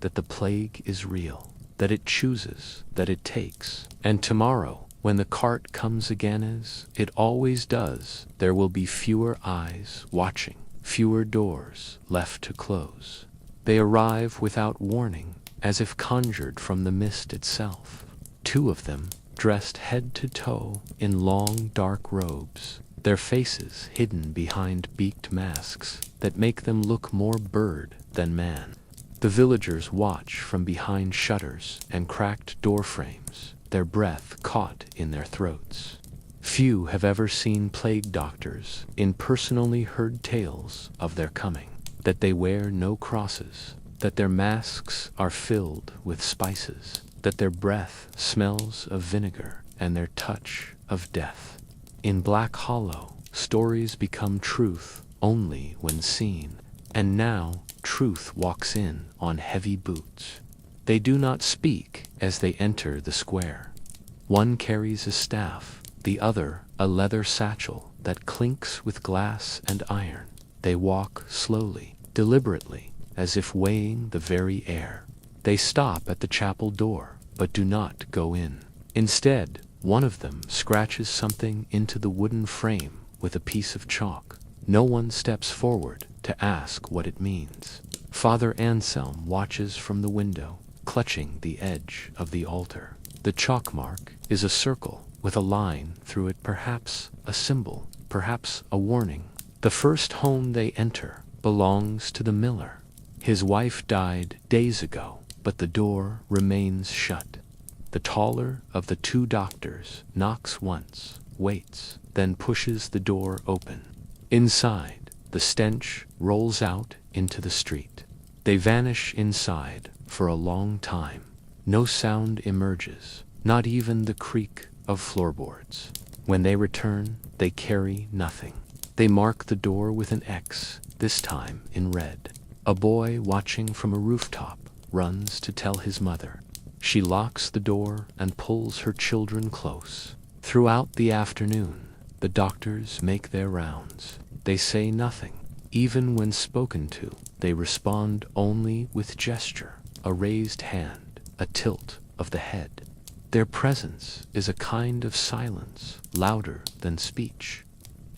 that the plague is real, that it chooses, that it takes. And tomorrow, when the cart comes again as it always does, there will be fewer eyes watching, fewer doors left to close. They arrive without warning, as if conjured from the mist itself. 2 of them, dressed head to toe in long dark robes, their faces hidden behind beaked masks that make them look more bird than man. The villagers watch from behind shutters and cracked door frames, their breath caught in their throats. Few have ever seen plague doctors, in personally heard tales of their coming, that they wear no crosses, that their masks are filled with spices, that their breath smells of vinegar and their touch of death. In Black Hollow, stories become truth only when seen, and now truth walks in on heavy boots. They do not speak as they enter the square. One carries a staff, the other a leather satchel that clinks with glass and iron. They walk slowly, deliberately, as if weighing the very air. They stop at the chapel door, but do not go in. Instead, One of them scratches something into the wooden frame with a piece of chalk. No one steps forward to ask what it means. Father Anselm watches from the window, clutching the edge of the altar. The chalk mark is a circle with a line through it, perhaps a symbol, perhaps a warning. The first home they enter belongs to the miller. His wife died days ago, but the door remains shut. The taller of the two doctors knocks once, waits, then pushes the door open. Inside, the stench rolls out into the street. They vanish inside for a long time. No sound emerges, not even the creak of floorboards. When they return, they carry nothing. They mark the door with an X, this time in red. A boy watching from a rooftop runs to tell his mother. She locks the door and pulls her children close. Throughout the afternoon, the doctors make their rounds. They say nothing. Even when spoken to, they respond only with gesture, a raised hand, a tilt of the head. Their presence is a kind of silence, louder than speech.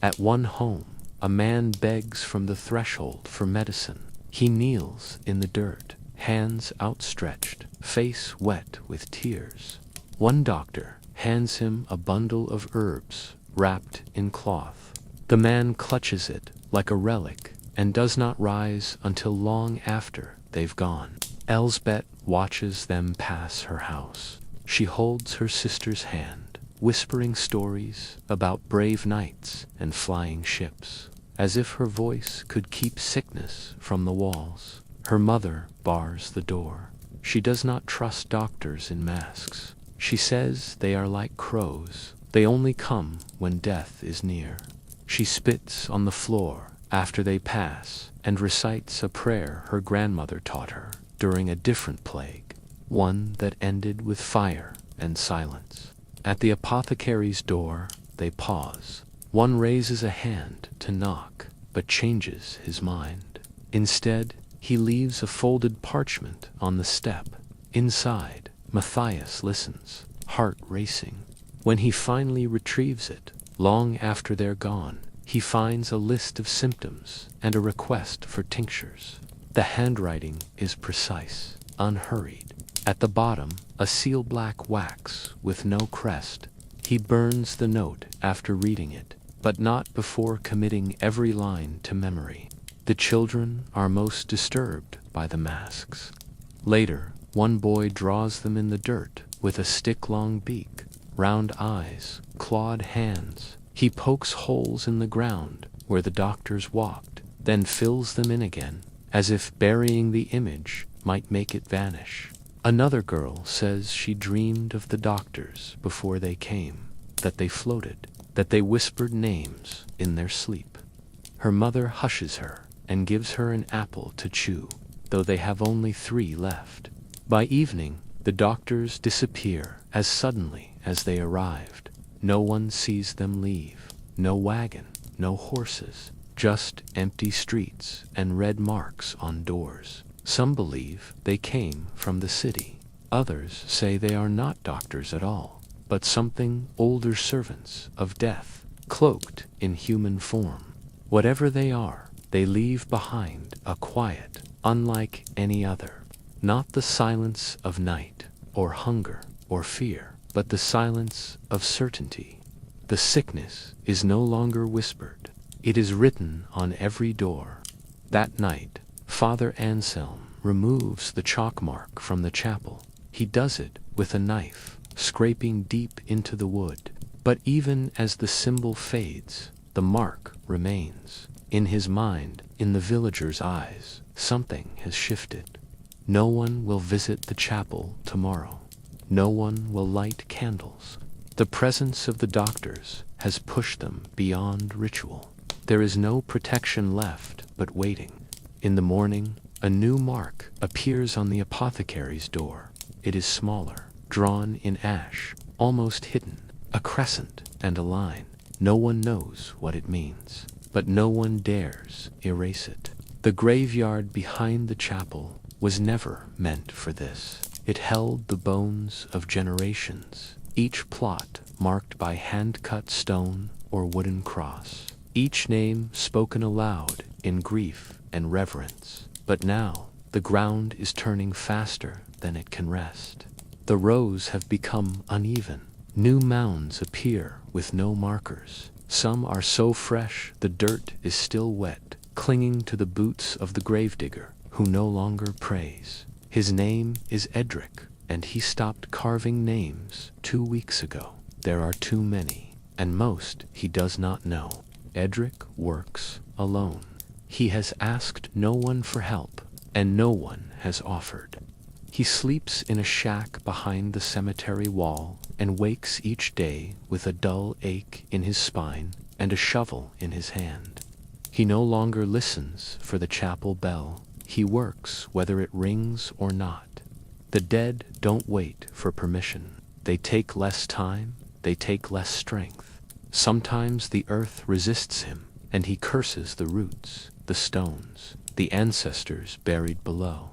At one home, a man begs from the threshold for medicine. He kneels in the dirt, hands outstretched, face wet with tears. One doctor hands him a bundle of herbs wrapped in cloth. The man clutches it like a relic and does not rise until long after they've gone. Elsbeth watches them pass her house. She holds her sister's hand, whispering stories about brave knights and flying ships, as if her voice could keep sickness from the walls. Her mother bars the door. She does not trust doctors in masks. She says they are like crows. They only come when death is near. She spits on the floor after they pass and recites a prayer her grandmother taught her during a different plague, one that ended with fire and silence. At the apothecary's door, they pause. One raises a hand to knock, but changes his mind. Instead, he leaves a folded parchment on the step. Inside, Matthias listens, heart racing. When he finally retrieves it, long after they're gone, he finds a list of symptoms and a request for tinctures. The handwriting is precise, unhurried. At the bottom, a seal black wax with no crest. He burns the note after reading it, but not before committing every line to memory. The children are most disturbed by the masks. Later, one boy draws them in the dirt with a stick-long beak, round eyes, clawed hands. He pokes holes in the ground where the doctors walked, then fills them in again, as if burying the image might make it vanish. Another girl says she dreamed of the doctors before they came, that they floated, that they whispered names in their sleep. Her mother hushes her and gives her an apple to chew, though they have only 3 left. By evening, the doctors disappear as suddenly as they arrived. No one sees them leave. No wagon, no horses, just empty streets and red marks on doors. Some believe they came from the city. Others say they are not doctors at all, but something older servants of death, cloaked in human form. Whatever they are, they leave behind a quiet, unlike any other. Not the silence of night, or hunger, or fear, but the silence of certainty. The sickness is no longer whispered. It is written on every door. That night, Father Anselm removes the chalk mark from the chapel. He does it with a knife, scraping deep into the wood. But even as the symbol fades, the mark remains. In his mind, in the villagers' eyes, something has shifted. No one will visit the chapel tomorrow. No one will light candles. The presence of the doctors has pushed them beyond ritual. There is no protection left but waiting. In the morning, a new mark appears on the apothecary's door. It is smaller, drawn in ash, almost hidden, a crescent and a line. No one knows what it means, but no one dares erase it. The graveyard behind the chapel was never meant for this. It held the bones of generations. each plot marked by hand-cut stone or wooden cross, each name spoken aloud in grief and reverence. But now, the ground is turning faster than it can rest. The rows have become uneven. New mounds appear with no markers. Some are so fresh the dirt is still wet, clinging to the boots of the gravedigger, who no longer prays. His name is Edric, and he stopped carving names 2 weeks ago. There are too many, and most he does not know. Edric works alone. He has asked no one for help, and no one has offered. He sleeps in a shack behind the cemetery wall and wakes each day with a dull ache in his spine and a shovel in his hand. He no longer listens for the chapel bell. He works whether it rings or not. The dead don't wait for permission. They take less time, they take less strength. Sometimes the earth resists him, and he curses the roots, the stones, the ancestors buried below.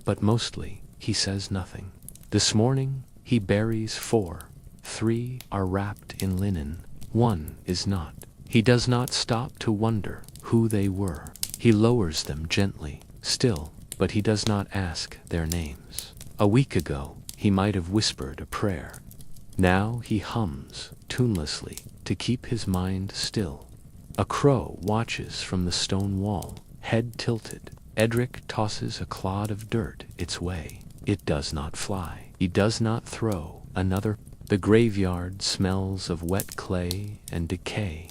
But mostly, he says nothing. This morning, he buries 4. 3 are wrapped in linen. 1 is not. He does not stop to wonder who they were. He lowers them gently, still, but he does not ask their names. A week ago, he might have whispered a prayer. Now he hums, tunelessly, to keep his mind still. A crow watches from the stone wall, head tilted. Edric tosses a clod of dirt its way. It does not fly. He does not throw another. The graveyard smells of wet clay and decay.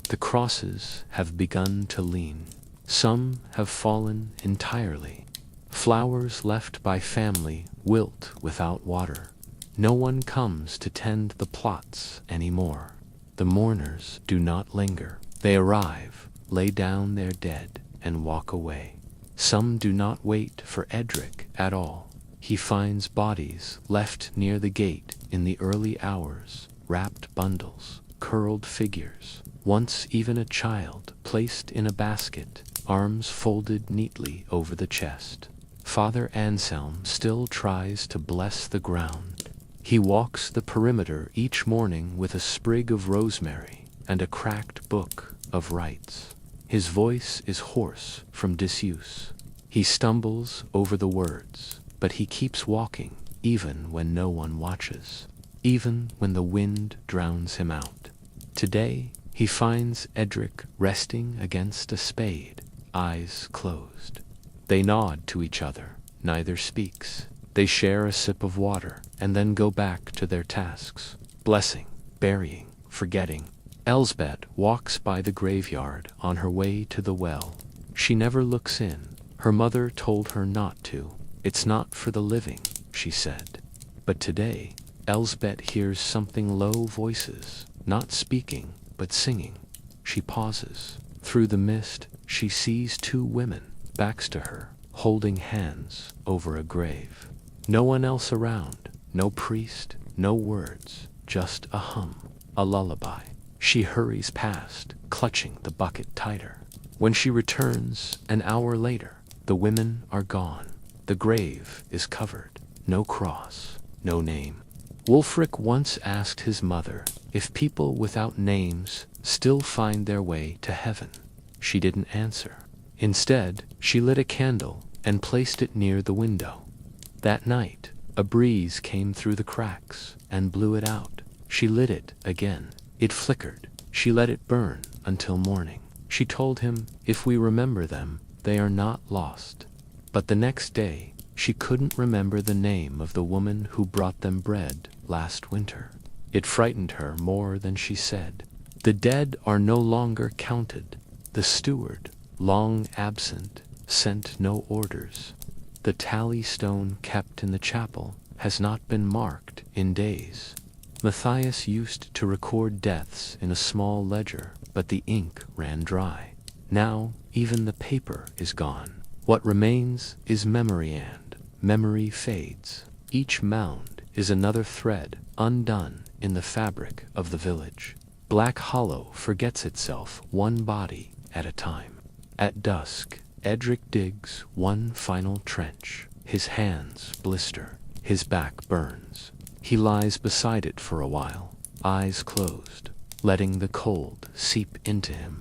The crosses have begun to lean. Some have fallen entirely. Flowers left by family wilt without water. No one comes to tend the plots anymore. The mourners do not linger. They arrive, lay down their dead, and walk away. Some do not wait for Edric at all. He finds bodies left near the gate in the early hours, wrapped bundles, curled figures, once even a child placed in a basket, arms folded neatly over the chest. Father Anselm still tries to bless the ground. He walks the perimeter each morning with a sprig of rosemary and a cracked book of rites. His voice is hoarse from disuse. He stumbles over the words, but he keeps walking even when no one watches, even when the wind drowns him out. Today, he finds Edric resting against a spade, eyes closed. They nod to each other, neither speaks. They share a sip of water, and then go back to their tasks, blessing, burying, forgetting. Elsbeth walks by the graveyard on her way to the well. She never looks in. Her mother told her not to. It's not for the living, she said. But today, Elsbeth hears something low voices, not speaking, but singing. She pauses. Through the mist, she sees 2 women, backs to her, holding hands over a grave. No one else around, no priest, no words, just a hum, a lullaby. She hurries past, clutching the bucket tighter. When she returns, an hour later, the women are gone. The grave is covered. No cross, no name. Wulfric once asked his mother if people without names still find their way to heaven. She didn't answer. Instead, she lit a candle and placed it near the window. That night, a breeze came through the cracks and blew it out. She lit it again. It flickered. She let it burn until morning. She told him, if we remember them, they are not lost. But the next day, she couldn't remember the name of the woman who brought them bread last winter. It frightened her more than she said. The dead are no longer counted. The steward, long absent, sent no orders. The tally stone kept in the chapel has not been marked in days. Matthias used to record deaths in a small ledger, but the ink ran dry. Now, even the paper is gone. What remains is memory, and memory fades. Each mound is another thread undone in the fabric of the village. Black Hollow forgets itself one body at a time. At dusk, Edric digs one final trench. His hands blister. His back burns. He lies beside it for a while, eyes closed, letting the cold seep into him.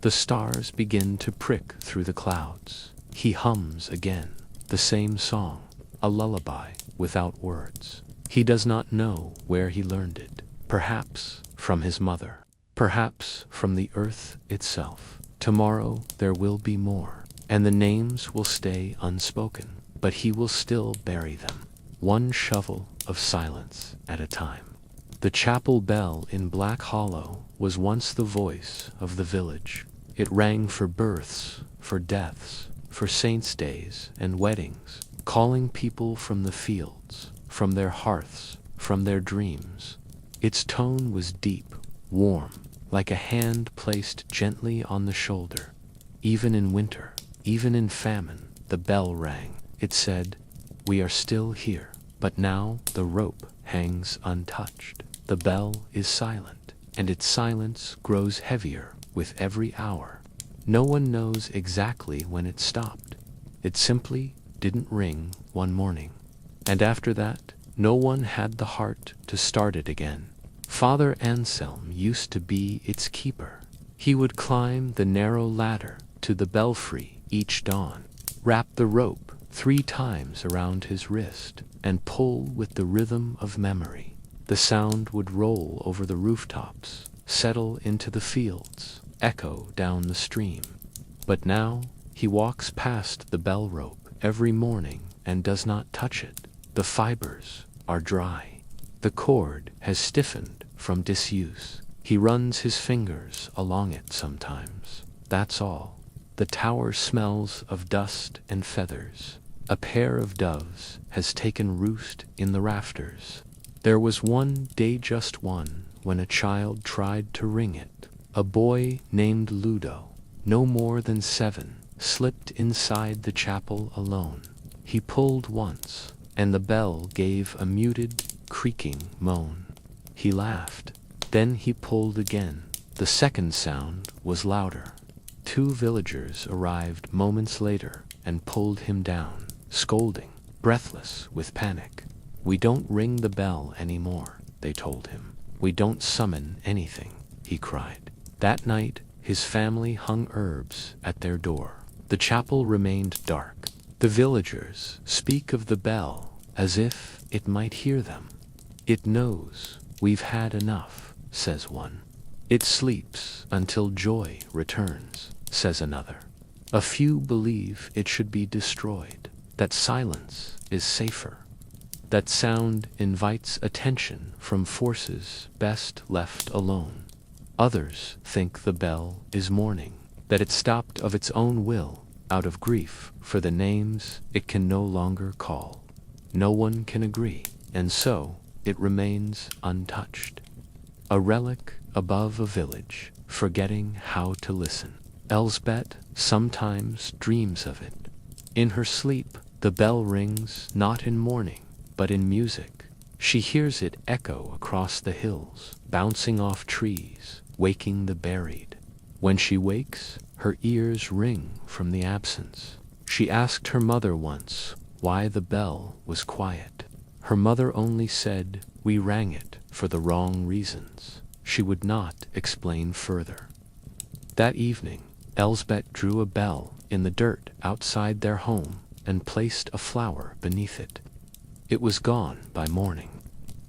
The stars begin to prick through the clouds. He hums again, the same song, a lullaby without words. He does not know where he learned it. Perhaps from his mother. Perhaps from the earth itself. Tomorrow there will be more, and the names will stay unspoken, but he will still bury them, one shovel of silence at a time. The chapel bell in Black Hollow was once the voice of the village. It rang for births, for deaths, for saints' days and weddings, calling people from the fields, from their hearths, from their dreams. Its tone was deep, warm, like a hand placed gently on the shoulder. Even in winter, even in famine, the bell rang. It said, "We are still here." But now the rope hangs untouched. The bell is silent, and its silence grows heavier with every hour. No one knows exactly when it stopped. It simply didn't ring one morning. And after that, no one had the heart to start it again. Father Anselm used to be its keeper. He would climb the narrow ladder to the belfry each dawn, wrap the rope 3 times around his wrist, and pull with the rhythm of memory. The sound would roll over the rooftops, settle into the fields, echo down the stream. But now he walks past the bell rope every morning and does not touch it. The fibers are dry. The cord has stiffened from disuse. He runs his fingers along it sometimes. That's all. The tower smells of dust and feathers. A pair of doves has taken roost in the rafters. There was one day, just one, when a child tried to ring it. A boy named Ludo, no more than 7, slipped inside the chapel alone. He pulled once, and the bell gave a muted, creaking moan. He laughed. Then he pulled again. The second sound was louder. 2 villagers arrived moments later and pulled him down, scolding, breathless with panic. "We don't ring the bell anymore," they told him. "We don't summon anything," he cried. That night, his family hung herbs at their door. The chapel remained dark. The villagers speak of the bell as if it might hear them. "It knows we've had enough," says one. "It sleeps until joy returns," says another. A few believe it should be destroyed, that silence is safer. That sound invites attention from forces best left alone. Others think the bell is mourning, that it stopped of its own will, out of grief for the names it can no longer call. No one can agree, and so it remains untouched. A relic above a village, forgetting how to listen. Elsbeth sometimes dreams of it. In her sleep, the bell rings not in mourning, but in music. She hears it echo across the hills, bouncing off trees, waking the buried. When she wakes, her ears ring from the absence. She asked her mother once why the bell was quiet. Her mother only said, "We rang it for the wrong reasons." She would not explain further. That evening, Elsbeth drew a bell in the dirt outside their home and placed a flower beneath it. It was gone by morning.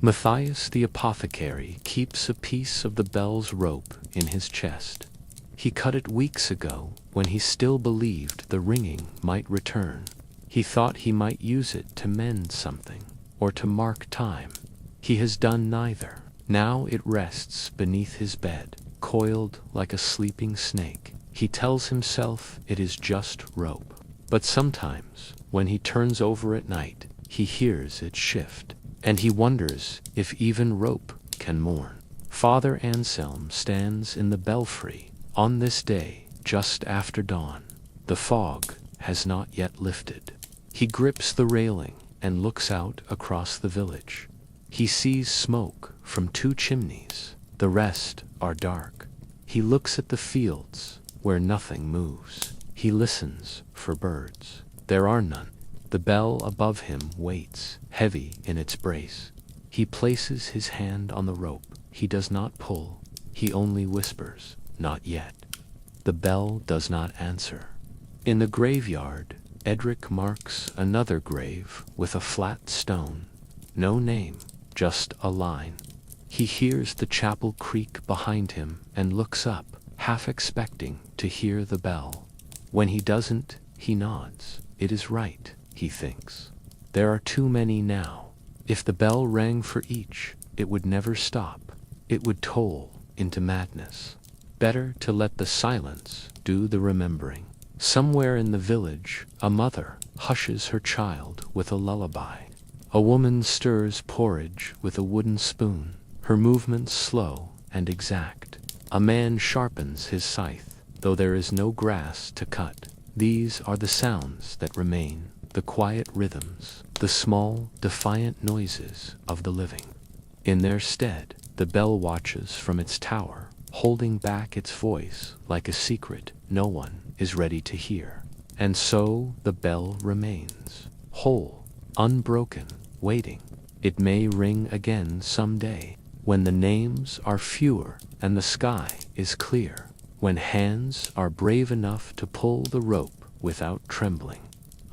Matthias the apothecary keeps a piece of the bell's rope in his chest. He cut it weeks ago when he still believed the ringing might return. He thought he might use it to mend something or to mark time. He has done neither. Now it rests beneath his bed, coiled like a sleeping snake. He tells himself it is just rope. But sometimes, when he turns over at night, he hears it shift, and he wonders if even rope can mourn. Father Anselm stands in the belfry on this day just after dawn. The fog has not yet lifted. He grips the railing and looks out across the village. He sees smoke from 2 chimneys. The rest are dark. He looks at the fields where nothing moves. He listens for birds. There are none. The bell above him waits, heavy in its brace. He places his hand on the rope. He does not pull. He only whispers, "Not yet." The bell does not answer. In the graveyard, Edric marks another grave with a flat stone. No name, just a line. He hears the chapel creak behind him and looks up, half expecting to hear the bell. When he doesn't, he nods. It is right, he thinks. There are too many now. If the bell rang for each, it would never stop. It would toll into madness. Better to let the silence do the remembering. Somewhere in the village, a mother hushes her child with a lullaby. A woman stirs porridge with a wooden spoon, her movements slow and exact. A man sharpens his scythe, though there is no grass to cut. These are the sounds that remain, the quiet rhythms, the small, defiant noises of the living. In their stead, the bell watches from its tower, holding back its voice like a secret no one is ready to hear. And so the bell remains, whole, unbroken, waiting. It may ring again someday, when the names are fewer and the sky is clear, when hands are brave enough to pull the rope without trembling.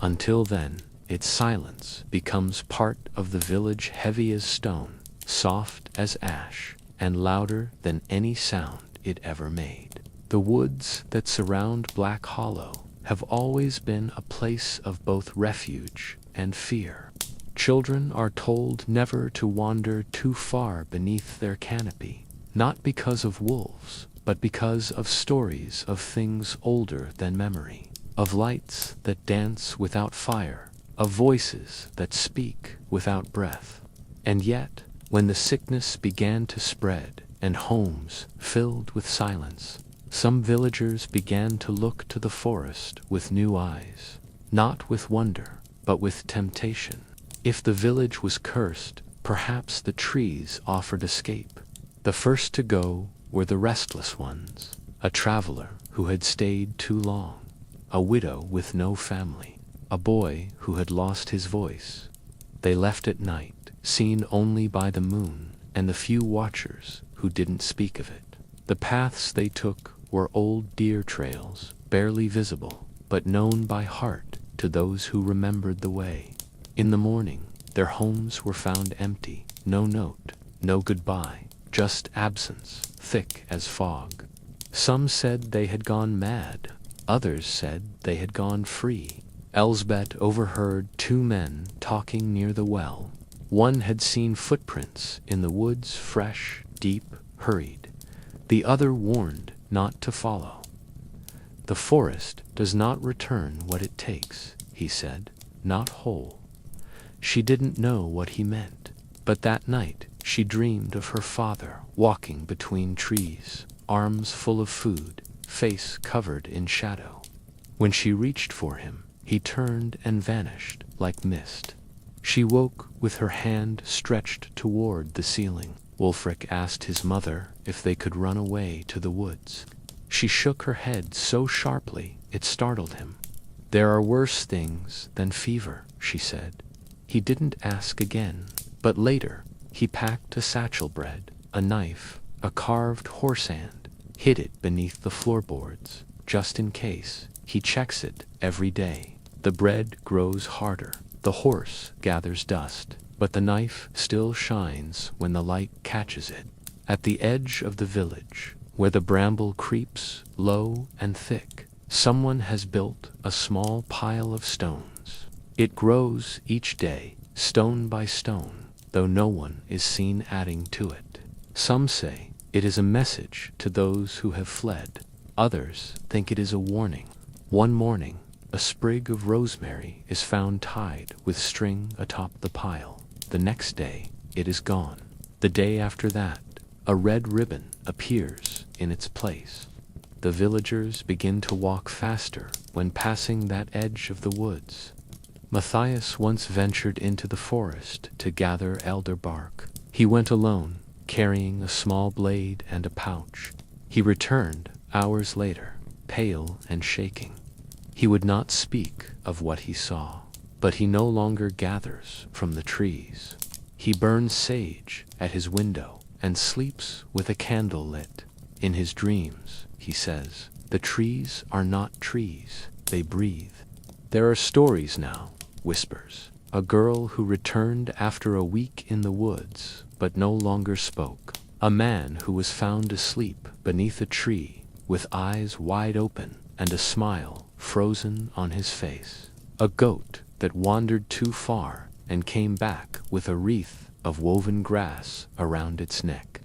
Until then, its silence becomes part of the village, heavy as stone, soft as ash, and louder than any sound it ever made. The woods that surround Black Hollow have always been a place of both refuge and fear. Children are told never to wander too far beneath their canopy, not because of wolves, but because of stories of things older than memory, of lights that dance without fire, of voices that speak without breath. And yet, when the sickness began to spread and homes filled with silence, some villagers began to look to the forest with new eyes, not with wonder, but with temptation. If the village was cursed, perhaps the trees offered escape. The first to go were the restless ones, a traveler who had stayed too long, a widow with no family, a boy who had lost his voice. They left at night, seen only by the moon and the few watchers who didn't speak of it. The paths they took were old deer trails, barely visible, but known by heart to those who remembered the way. In the morning, their homes were found empty, no note, no goodbye, just absence, thick as fog. Some said they had gone mad, others said they had gone free. Elsbeth overheard two men talking near the well. One had seen footprints in the woods, fresh, deep, hurried. The other warned not to follow. "The forest does not return what it takes," he said, "not whole." She didn't know what he meant, but that night she dreamed of her father walking between trees, arms full of food, face covered in shadow. When she reached for him, he turned and vanished like mist. She woke with her hand stretched toward the ceiling. Wulfric asked his mother if they could run away to the woods. She shook her head so sharply it startled him. "There are worse things than fever," she said. He didn't ask again, but later he packed a satchel bread, a knife, a carved horse hand, hid it beneath the floorboards, just in case. He checks it every day. The bread grows harder, the horse gathers dust, but the knife still shines when the light catches it. At the edge of the village, where the bramble creeps low and thick, someone has built a small pile of stones. It grows each day, stone by stone, though no one is seen adding to it. Some say it is a message to those who have fled. Others think it is a warning. One morning, a sprig of rosemary is found tied with string atop the pile. The next day, it is gone. The day after that, a red ribbon appears in its place. The villagers begin to walk faster when passing that edge of the woods. Matthias once ventured into the forest to gather elder bark. He went alone, carrying a small blade and a pouch. He returned hours later, pale and shaking. He would not speak of what he saw, but he no longer gathers from the trees. He burns sage at his window and sleeps with a candle lit. In his dreams, he says, the trees are not trees, they breathe. There are stories now, whispers. A girl who returned after a week in the woods, but no longer spoke. A man who was found asleep beneath a tree, with eyes wide open and a smile frozen on his face. A goat that wandered too far and came back with a wreath of woven grass around its neck.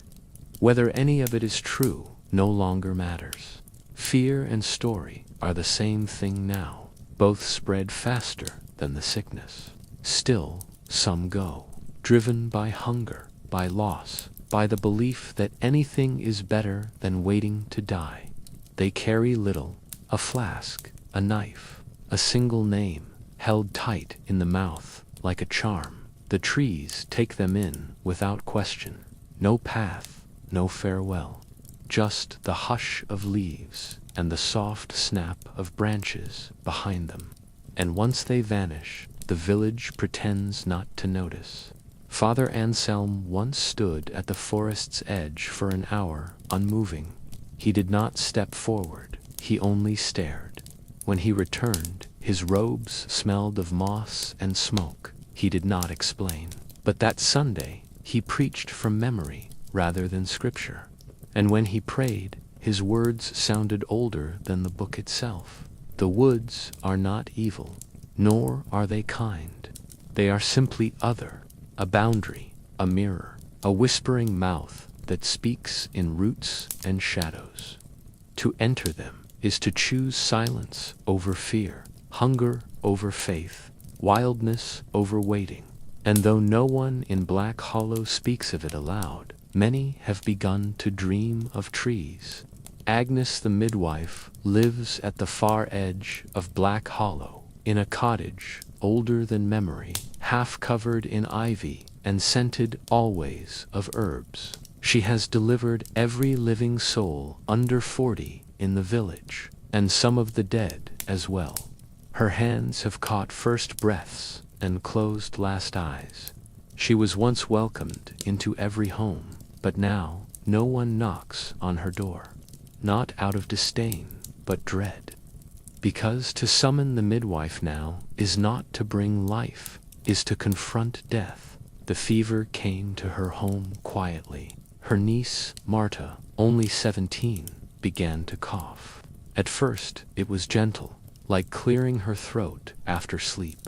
Whether any of it is true no longer matters. Fear and story are the same thing now. Both spread faster than the sickness. Still, some go, driven by hunger, by loss, by the belief that anything is better than waiting to die. They carry little, a flask, a knife, a single name, held tight in the mouth like a charm. The trees take them in without question. No path, no farewell. Just the hush of leaves and the soft snap of branches behind them. And once they vanish, the village pretends not to notice. Father Anselm once stood at the forest's edge for an hour, unmoving. He did not step forward, he only stared. When he returned, his robes smelled of moss and smoke. He did not explain. But that Sunday, he preached from memory rather than scripture. And when he prayed, his words sounded older than the book itself. The woods are not evil, nor are they kind. They are simply other, a boundary, a mirror, a whispering mouth that speaks in roots and shadows. To enter them is to choose silence over fear, hunger over faith, wildness over waiting. And though no one in Black Hollow speaks of it aloud, many have begun to dream of trees. Agnes the midwife lives at the far edge of Black Hollow, in a cottage older than memory, half covered in ivy and scented always of herbs. She has delivered every living soul under 40 in the village, and some of the dead as well. Her hands have caught first breaths and closed last eyes. She was once welcomed into every home, but now no one knocks on her door. Not out of disdain, but dread. Because to summon the midwife now is not to bring life, is to confront death. The fever came to her home quietly. Her niece, Marta, only 17, began to cough. At first, it was gentle, like clearing her throat after sleep.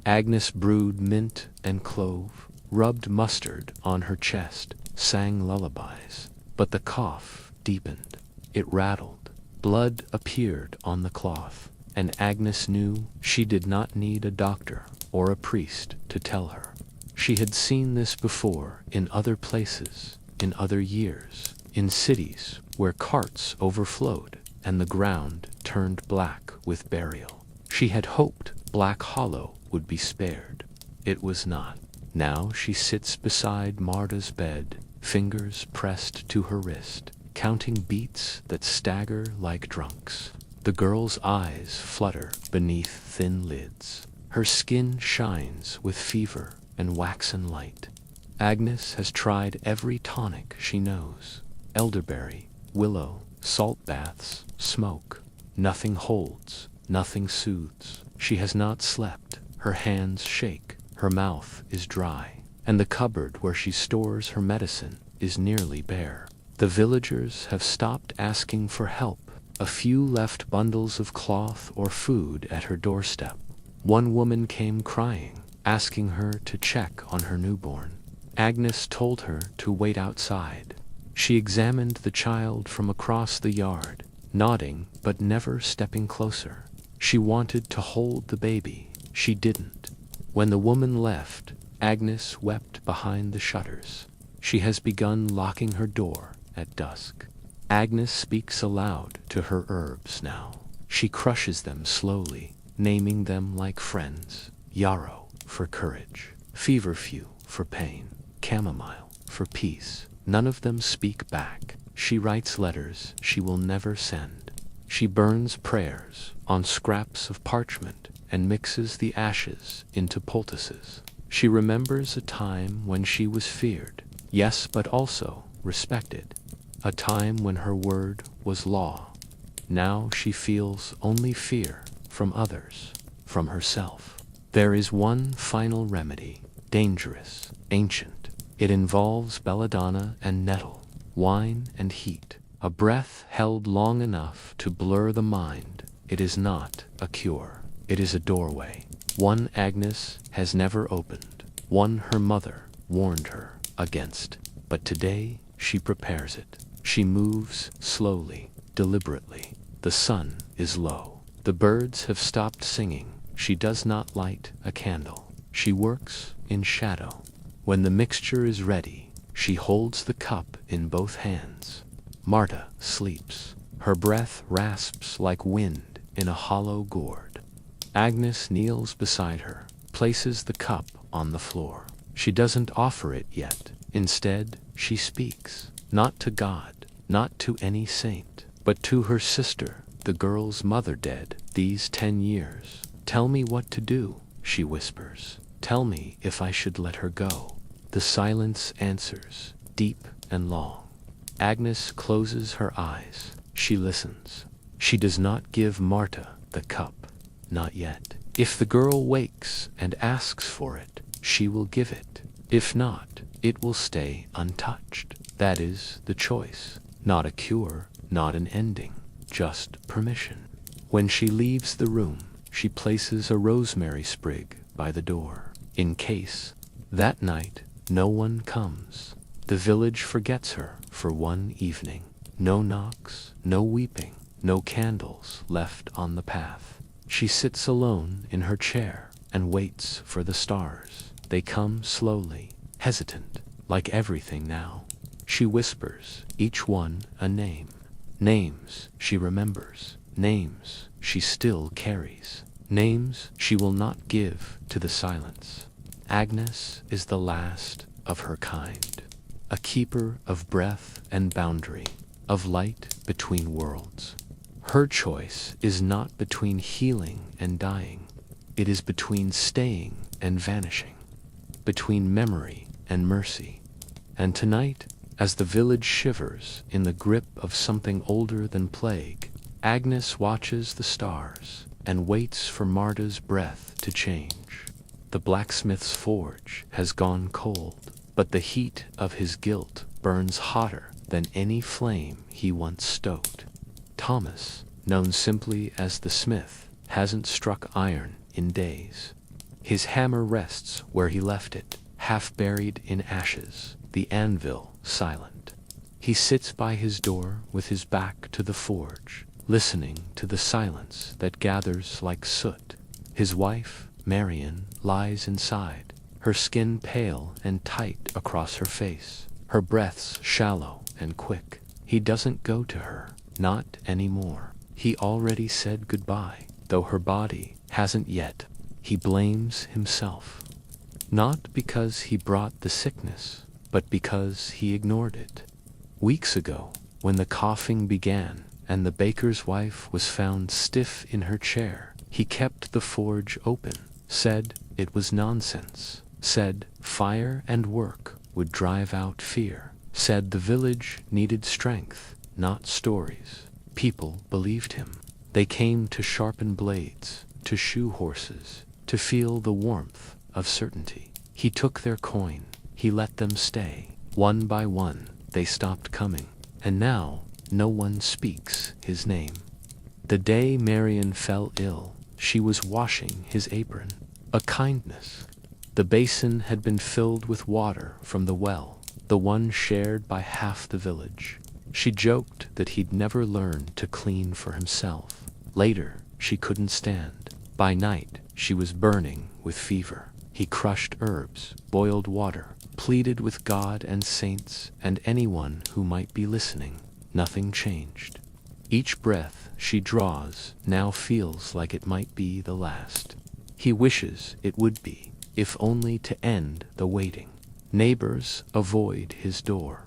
Agnes brewed mint and clove, rubbed mustard on her chest, sang lullabies. But the cough deepened. It rattled. Blood appeared on the cloth, and Agnes knew she did not need a doctor or a priest to tell her. She had seen this before in other places, in other years, in cities where carts overflowed and the ground turned black with burial. She had hoped Black Hollow would be spared. It was not. Now she sits beside Marta's bed, fingers pressed to her wrist, counting beats that stagger like drunks. The girl's eyes flutter beneath thin lids. Her skin shines with fever and waxen light. Agnes has tried every tonic she knows. Elderberry, willow, salt baths, smoke. Nothing holds, nothing soothes. She has not slept. Her hands shake. Her mouth is dry. And the cupboard where she stores her medicine is nearly bare. The villagers have stopped asking for help. A few left bundles of cloth or food at her doorstep. One woman came crying, asking her to check on her newborn. Agnes told her to wait outside. She examined the child from across the yard, nodding but never stepping closer. She wanted to hold the baby. She didn't. When the woman left, Agnes wept behind the shutters. She has begun locking her door at dusk. Agnes speaks aloud to her herbs now. She crushes them slowly, naming them like friends. Yarrow for courage, feverfew for pain, chamomile for peace. None of them speak back. She writes letters she will never send. She burns prayers on scraps of parchment and mixes the ashes into poultices. She remembers a time when she was feared, yes, but also respected. A time when her word was law. Now she feels only fear from others, from herself. There is one final remedy, dangerous, ancient. It involves belladonna and nettle, wine and heat, a breath held long enough to blur the mind. It is not a cure. It is a doorway. One Agnes has never opened, one her mother warned her against. But today she prepares it. She moves slowly, deliberately. The sun is low. The birds have stopped singing. She does not light a candle. She works in shadow. When the mixture is ready, she holds the cup in both hands. Marta sleeps. Her breath rasps like wind in a hollow gourd. Agnes kneels beside her, places the cup on the floor. She doesn't offer it yet. Instead, she speaks, not to God, not to any saint, but to her sister, the girl's mother dead these 10 years. Tell me what to do, she whispers. Tell me if I should let her go. The silence answers, deep and long. Agnes closes her eyes. She listens. She does not give Marta the cup. Not yet. If the girl wakes and asks for it, she will give it. If not, it will stay untouched. That is the choice. Not a cure, not an ending, just permission. When she leaves the room, she places a rosemary sprig by the door, in case, that night, no one comes. The village forgets her for one evening. No knocks, no weeping, no candles left on the path. She sits alone in her chair and waits for the stars. They come slowly, hesitant, like everything now. She whispers, each one a name. Names she remembers, names she still carries, names she will not give to the silence. Agnes is the last of her kind, a keeper of breath and boundary, of light between worlds. Her choice is not between healing and dying. It is between staying and vanishing, between memory and mercy. And tonight, as the village shivers in the grip of something older than plague, Agnes watches the stars and waits for Marta's breath to change. The blacksmith's forge has gone cold, but the heat of his guilt burns hotter than any flame he once stoked. Thomas, known simply as the smith, hasn't struck iron in days. His hammer rests where he left it, half buried in ashes, the anvil silent. He sits by his door with his back to the forge, listening to the silence that gathers like soot. His wife, Marion, lies inside, her skin pale and tight across her face, her breaths shallow and quick. He doesn't go to her, not anymore. He already said goodbye, though her body hasn't yet. He blames himself. Not because he brought the sickness, but because he ignored it. Weeks ago, when the coughing began and the baker's wife was found stiff in her chair, he kept the forge open, said it was nonsense, said fire and work would drive out fear, said the village needed strength, not stories. People believed him. They came to sharpen blades, to shoe horses, to feel the warmth of certainty. He took their coin. He let them stay. One by one, they stopped coming. And now, no one speaks his name. The day Marion fell ill, she was washing his apron. A kindness. The basin had been filled with water from the well, the one shared by half the village. She joked that he'd never learn to clean for himself. Later, she couldn't stand. By night, she was burning with fever. He crushed herbs, boiled water, pleaded with God and saints and anyone who might be listening. Nothing changed. Each breath she draws now feels like it might be the last. He wishes it would be, if only to end the waiting. Neighbors avoid his door.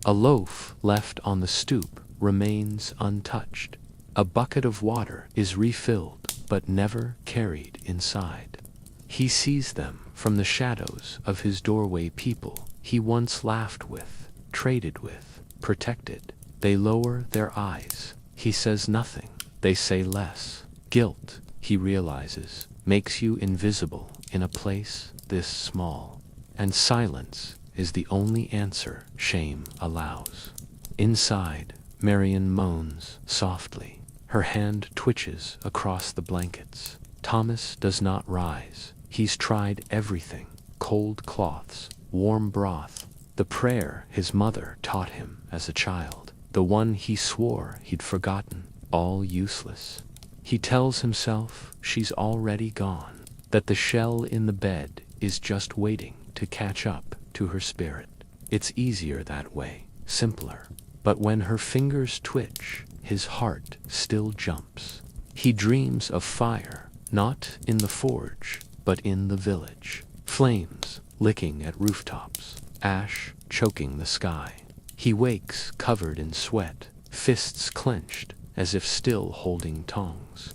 A loaf left on the stoop remains untouched. A bucket of water is refilled but never carried inside. He sees them from the shadows of his doorway people he once laughed with, traded with, protected. They lower their eyes. He says nothing. They say less. Guilt, he realizes, makes you invisible in a place this small. And silence is the only answer shame allows. Inside, Marion moans softly. Her hand twitches across the blankets. Thomas does not rise. He's tried everything. Cold cloths, warm broth, the prayer his mother taught him as a child, the one he swore he'd forgotten, all useless. He tells himself she's already gone, that the shell in the bed is just waiting to catch up to her spirit. It's easier that way, simpler. But when her fingers twitch, his heart still jumps. He dreams of fire, not in the forge, but in the village. Flames licking at rooftops, ash choking the sky. He wakes covered in sweat, fists clenched as if still holding tongs.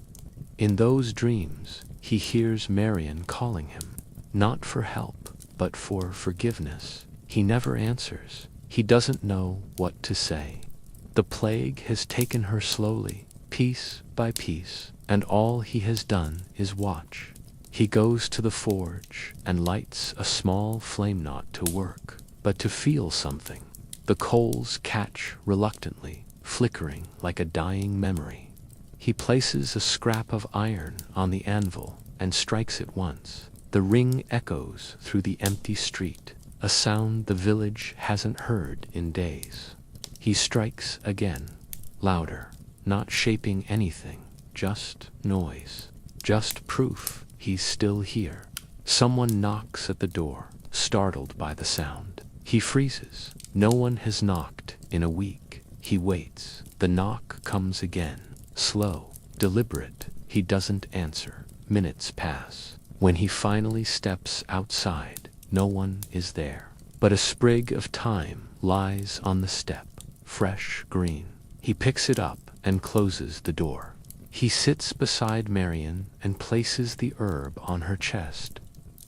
In those dreams, he hears Marion calling him, not for help, but for forgiveness. He never answers. He doesn't know what to say. The plague has taken her slowly, piece by piece, and all he has done is watch. He goes to the forge and lights a small flame knot to work, but to feel something. The coals catch reluctantly, flickering like a dying memory. He places a scrap of iron on the anvil and strikes it once. The ring echoes through the empty street, a sound the village hasn't heard in days. He strikes again, louder, not shaping anything, just noise, just proof he's still here. Someone knocks at the door, startled by the sound. He freezes. No one has knocked in a week. He waits. The knock comes again, slow, deliberate. He doesn't answer. Minutes pass. When he finally steps outside, no one is there. But a sprig of thyme lies on the step, fresh green. He picks it up and closes the door. He sits beside Marion and places the herb on her chest.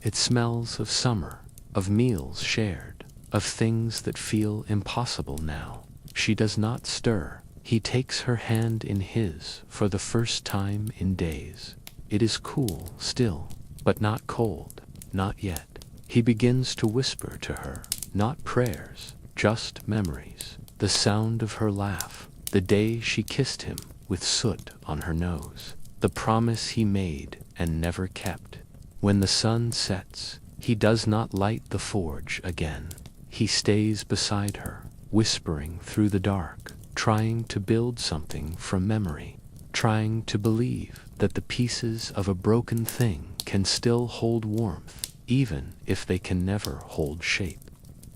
It smells of summer, of meals shared, of things that feel impossible now. She does not stir. He takes her hand in his for the first time in days. It is cool still, but not cold, not yet. He begins to whisper to her, not prayers, just memories. The sound of her laugh, the day she kissed him with soot on her nose, the promise he made and never kept. When the sun sets, he does not light the forge again. He stays beside her, whispering through the dark, trying to build something from memory, trying to believe that the pieces of a broken thing can still hold warmth, even if they can never hold shape.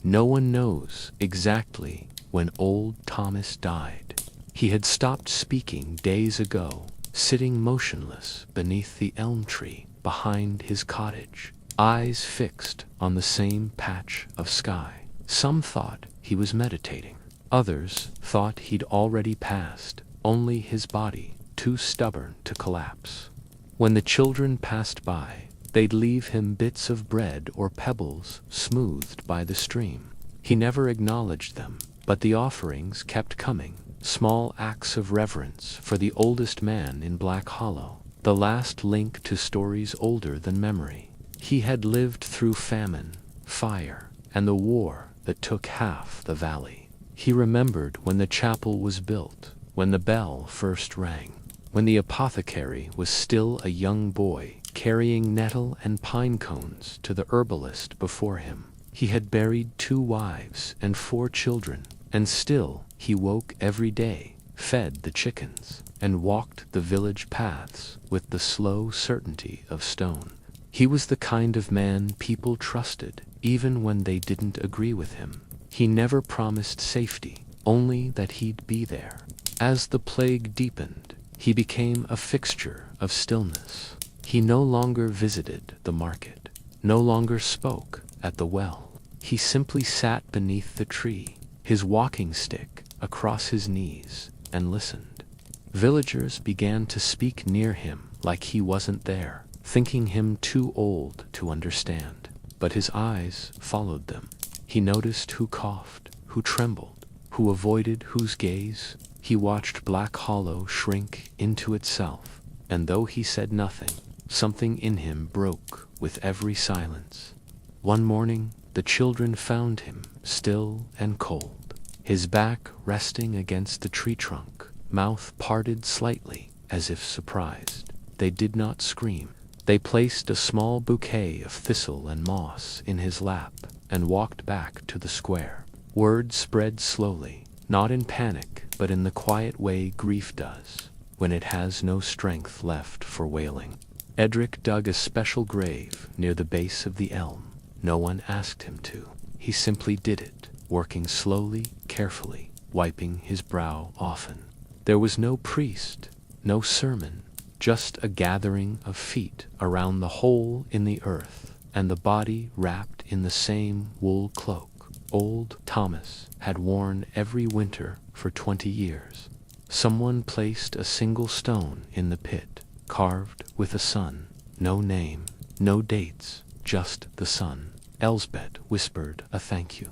No one knows exactly when old Thomas died. He had stopped speaking days ago, sitting motionless beneath the elm tree behind his cottage, eyes fixed on the same patch of sky. Some thought he was meditating. Others thought he'd already passed, only his body too stubborn to collapse. When the children passed by, they'd leave him bits of bread or pebbles smoothed by the stream. He never acknowledged them, but the offerings kept coming, small acts of reverence for the oldest man in Black Hollow, the last link to stories older than memory. He had lived through famine, fire, and the war that took half the valley. He remembered when the chapel was built, when the bell first rang, when the apothecary was still a young boy, carrying nettle and pine cones to the herbalist before him. He had buried 2 wives and 4 children, and still he woke every day, fed the chickens, and walked the village paths with the slow certainty of stone. He was the kind of man people trusted, even when they didn't agree with him. He never promised safety, only that he'd be there. As the plague deepened, he became a fixture of stillness. He no longer visited the market, no longer spoke at the well. He simply sat beneath the tree, his walking stick across his knees, and listened. Villagers began to speak near him like he wasn't there, thinking him too old to understand. but his eyes followed them. He noticed who coughed, who trembled, who avoided whose gaze. He watched Black Hollow shrink into itself, and though he said nothing, something in him broke with every silence. One morning, the children found him still and cold, his back resting against the tree trunk, mouth parted slightly as if surprised. They did not scream. They placed a small bouquet of thistle and moss in his lap and walked back to the square. Word spread slowly, not in panic, but in the quiet way grief does, when it has no strength left for wailing. Edric dug a special grave near the base of the elm. No one asked him to. He simply did it, working slowly, carefully, wiping his brow often. There was no priest, no sermon, just a gathering of feet around the hole in the earth, and the body wrapped in the same wool cloak old Thomas had worn every winter for 20 years. Someone placed a single stone in the pit, carved with a sun. No name, no dates, just the sun. Elsbeth whispered a thank you.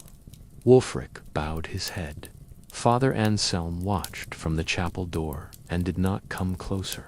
Wulfric bowed his head. Father Anselm watched from the chapel door and did not come closer.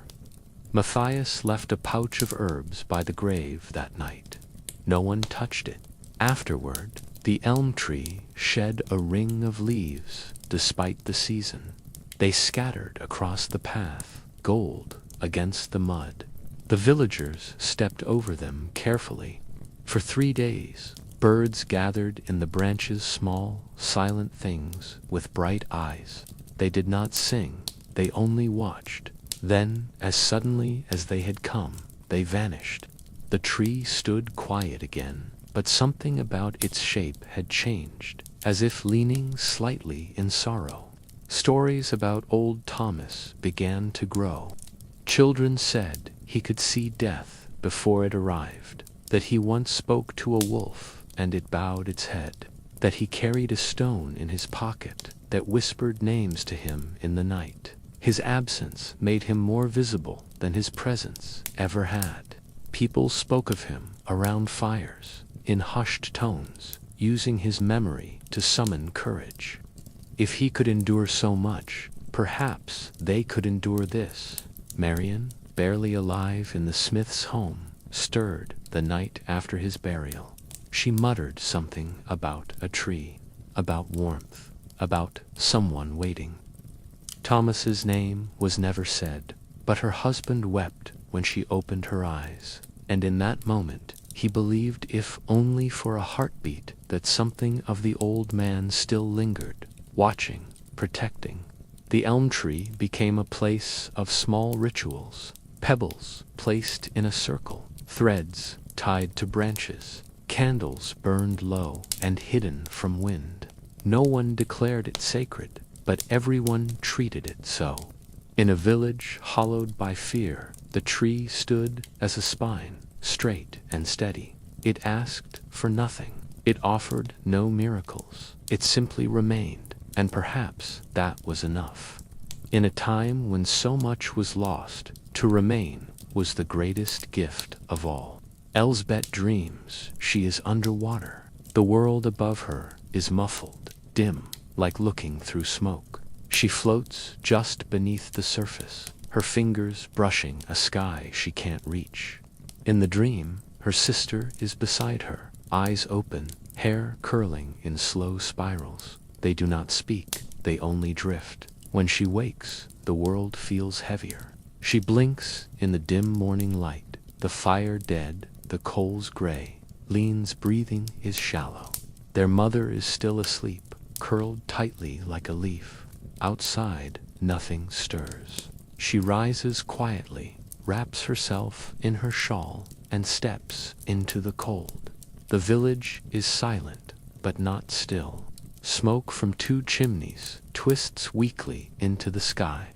Matthias left a pouch of herbs by the grave that night. No one touched it. Afterward, the elm tree shed a ring of leaves despite the season. They scattered across the path, gold against the mud. The villagers stepped over them carefully. For 3 days, birds gathered in the branches, small, silent things with bright eyes. They did not sing, they only watched. Then, as suddenly as they had come, they vanished. The tree stood quiet again, but something about its shape had changed, as if leaning slightly in sorrow. Stories about old Thomas began to grow. Children said he could see death before it arrived, that he once spoke to a wolf and it bowed its head, that he carried a stone in his pocket that whispered names to him in the night. His absence made him more visible than his presence ever had. People spoke of him around fires, in hushed tones, using his memory to summon courage. If he could endure so much, perhaps they could endure this. Marion, barely alive in the smith's home, stirred the night after his burial. She muttered something about a tree, about warmth, about someone waiting. Thomas's name was never said, but her husband wept when she opened her eyes, and in that moment he believed, if only for a heartbeat, that something of the old man still lingered, watching, protecting. The elm tree became a place of small rituals, pebbles placed in a circle, threads tied to branches, candles burned low and hidden from wind. No one declared it sacred, but everyone treated it so. In a village hollowed by fear, the tree stood as a spine, straight and steady. It asked for nothing. It offered no miracles. It simply remained, and perhaps that was enough. In a time when so much was lost, to remain was the greatest gift of all. Elsbeth dreams she is underwater. The world above her is muffled, dim, like looking through smoke. She floats just beneath the surface, her fingers brushing a sky she can't reach. In the dream, her sister is beside her, eyes open, hair curling in slow spirals. They do not speak, they only drift. When she wakes, the world feels heavier. She blinks in the dim morning light, the fire dead, the coals gray. Lean's breathing is shallow. Their mother is still asleep, curled tightly like a leaf. Outside, nothing stirs. She rises quietly, wraps herself in her shawl, and steps into the cold. The village is silent, but not still. Smoke from 2 chimneys twists weakly into the sky.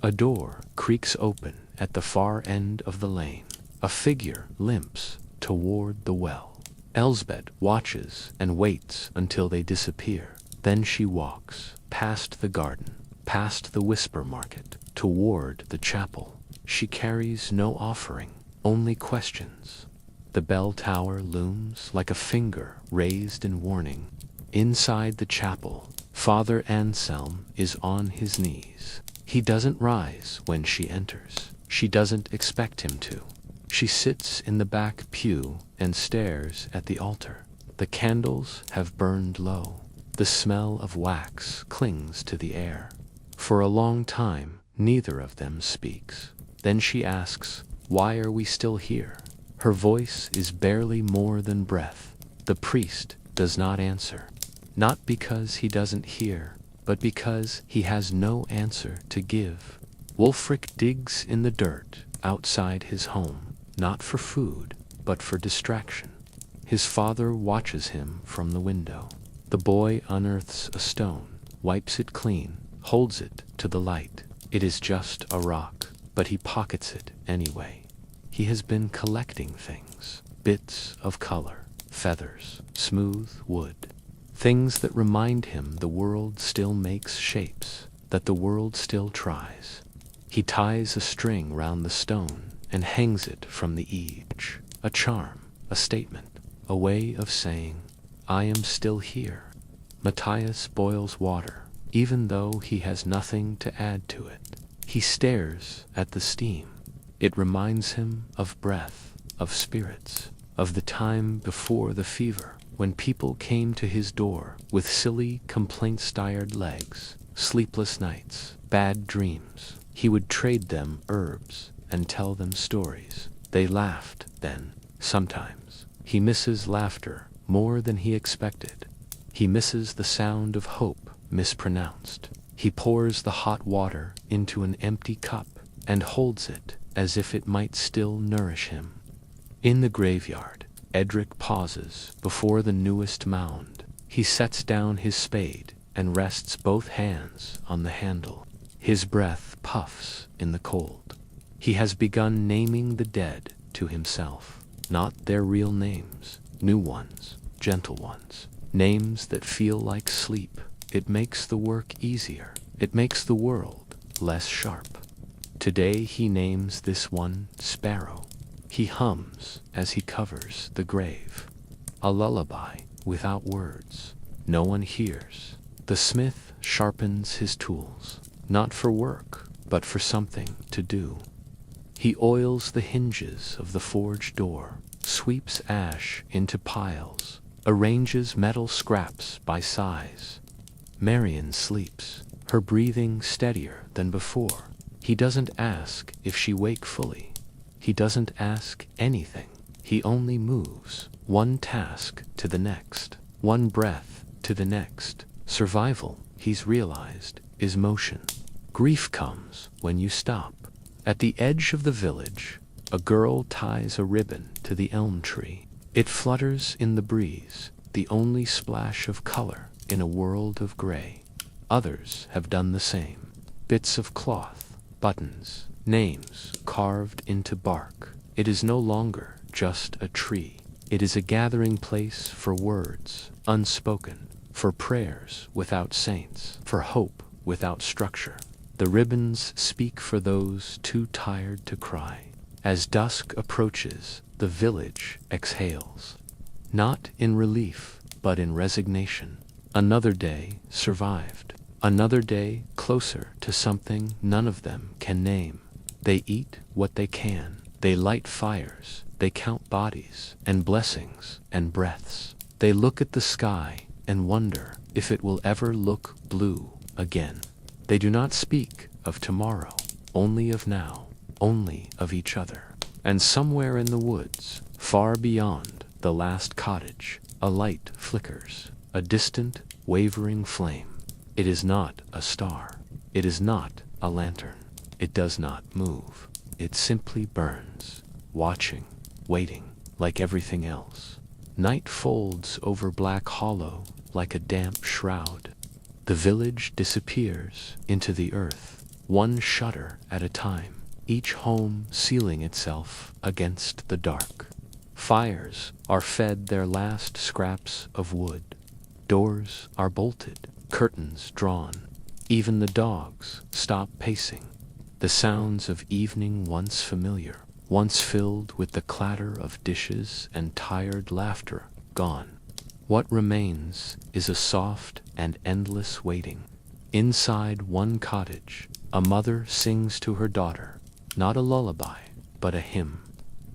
A door creaks open at the far end of the lane. A figure limps toward the well. Elsbeth watches and waits until they disappear. Then she walks, past the garden, past the whisper market, toward the chapel. She carries no offering, only questions. The bell tower looms like a finger raised in warning. Inside the chapel, Father Anselm is on his knees. He doesn't rise when she enters. She doesn't expect him to. She sits in the back pew and stares at the altar. The candles have burned low. The smell of wax clings to the air. For a long time, neither of them speaks. Then she asks, "Why are we still here?" Her voice is barely more than breath. The priest does not answer. Not because he doesn't hear, but because he has no answer to give. Wulfric digs in the dirt outside his home, not for food, but for distraction. His father watches him from the window. The boy unearths a stone, wipes it clean, holds it to the light. It is just a rock, but he pockets it anyway. He has been collecting things, bits of color, feathers, smooth wood, things that remind him the world still makes shapes, that the world still tries. He ties a string round the stone and hangs it from the eaves, a charm, a statement, a way of saying, "I am still here." Matthias boils water, even though he has nothing to add to it. He stares at the steam. It reminds him of breath, of spirits, of the time before the fever, when people came to his door with silly, complaint-stired legs, sleepless nights, bad dreams. He would trade them herbs and tell them stories. They laughed then, sometimes. He misses laughter more than he expected. He misses the sound of hope mispronounced. He pours the hot water into an empty cup and holds it as if it might still nourish him. In the graveyard, Edric pauses before the newest mound. He sets down his spade and rests both hands on the handle. His breath puffs in the cold. He has begun naming the dead to himself, not their real names, new ones, gentle ones, names that feel like sleep. It makes the work easier. It makes the world less sharp. Today he names this one Sparrow. He hums as he covers the grave. A lullaby without words. No one hears. The smith sharpens his tools, not for work, but for something to do. He oils the hinges of the forge door, sweeps ash into piles, arranges metal scraps by size. Marion sleeps, her breathing steadier than before. He doesn't ask if she wakefully. He doesn't ask anything. He only moves, one task to the next, one breath to the next. Survival, he's realized, is motion. Grief comes when you stop. At the edge of the village, a girl ties a ribbon to the elm tree. It flutters in the breeze, the only splash of color in a world of gray. Others have done the same. Bits of cloth, buttons, names carved into bark. It is no longer just a tree. It is a gathering place for words unspoken, for prayers without saints, for hope without structure. The ribbons speak for those too tired to cry. As dusk approaches, the village exhales. Not in relief, but in resignation. Another day survived. Another day closer to something none of them can name. They eat what they can. They light fires. They count bodies and blessings and breaths. They look at the sky and wonder if it will ever look blue again. They do not speak of tomorrow, only of now, only of each other. And somewhere in the woods, far beyond the last cottage, a light flickers, a distant, wavering flame. It is not a star. It is not a lantern. It does not move. It simply burns, watching, waiting, like everything else. Night folds over Black Hollow like a damp shroud. The village disappears into the earth, one shutter at a time, each home sealing itself against the dark. Fires are fed their last scraps of wood. Doors are bolted, curtains drawn. Even the dogs stop pacing. The sounds of evening once familiar once filled with the clatter of dishes and tired laughter, gone. What remains is a soft and endless waiting. Inside one cottage, a mother sings to her daughter, not a lullaby, but a hymn.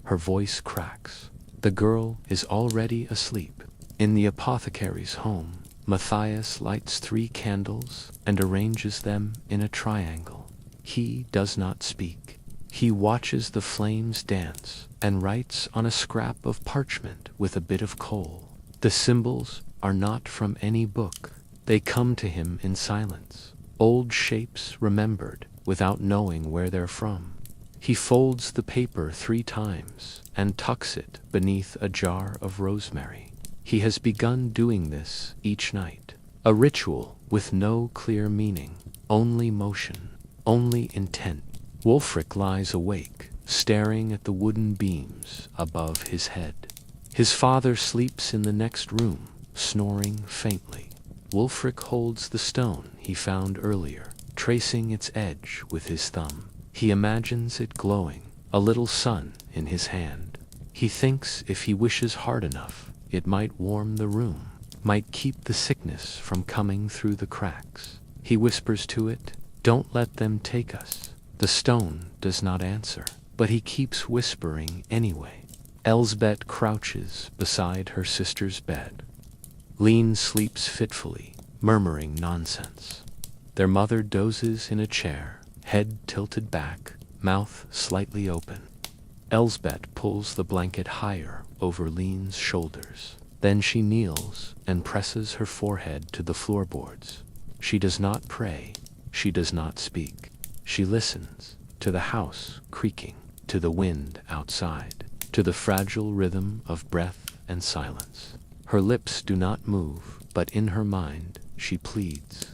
Her voice cracks. The girl is already asleep. In the apothecary's home, Matthias lights 3 candles and arranges them in a triangle. He does not speak. He watches the flames dance and writes on a scrap of parchment with a bit of coal. The symbols are not from any book. They come to him in silence, old shapes remembered without knowing where they're from. He folds the paper 3 times and tucks it beneath a jar of rosemary. He has begun doing this each night, a ritual with no clear meaning, only motion, only intent. Wulfric lies awake, staring at the wooden beams above his head. His father sleeps in the next room, snoring faintly. Wulfric holds the stone he found earlier, tracing its edge with his thumb. He imagines it glowing, a little sun in his hand. He thinks if he wishes hard enough, it might warm the room, might keep the sickness from coming through the cracks. He whispers to it, "Don't let them take us." The stone does not answer, but he keeps whispering anyway. Elsbeth crouches beside her sister's bed. Lean sleeps fitfully, murmuring nonsense. Their mother dozes in a chair, head tilted back, mouth slightly open. Elsbeth pulls the blanket higher over Lean's shoulders. Then she kneels and presses her forehead to the floorboards. She does not pray. She does not speak. She listens to the house creaking, to the wind outside, to the fragile rhythm of breath and silence. Her lips do not move, but in her mind she pleads.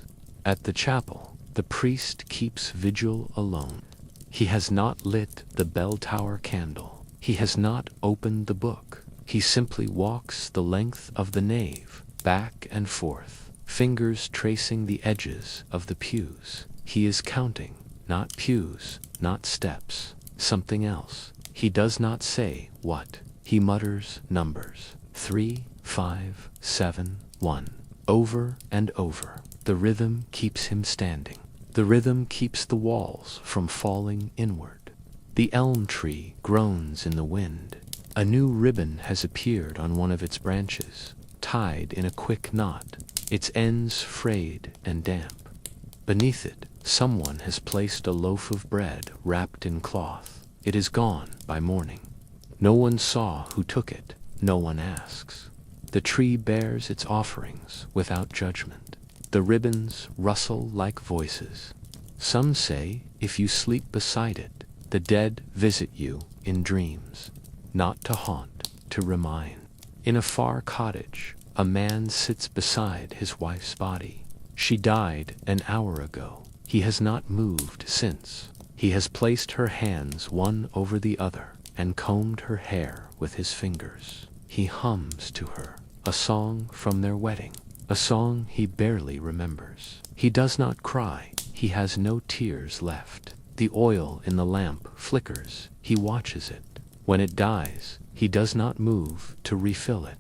At the chapel, the priest keeps vigil alone. He has not lit the bell tower candle. He has not opened the book. He simply walks the length of the nave, back and forth, fingers tracing the edges of the pews. He is counting, not pews, not steps, something else. He does not say what. He mutters numbers. 3, 5, 7, 1. Over and over. The rhythm keeps him standing. The rhythm keeps the walls from falling inward. The elm tree groans in the wind. A new ribbon has appeared on one of its branches, tied in a quick knot, its ends frayed and damp. Beneath it, someone has placed a loaf of bread wrapped in cloth. It is gone by morning. No one saw who took it. No one asks. The tree bears its offerings without judgment. The ribbons rustle like voices. Some say if you sleep beside it, the dead visit you in dreams, not to haunt, to remind. In a far cottage, a man sits beside his wife's body. She died an hour ago. He has not moved since. He has placed her hands one over the other and combed her hair with his fingers. He hums to her, a song from their wedding, a song he barely remembers. He does not cry. He has no tears left. The oil in the lamp flickers. He watches it. When it dies, he does not move to refill it.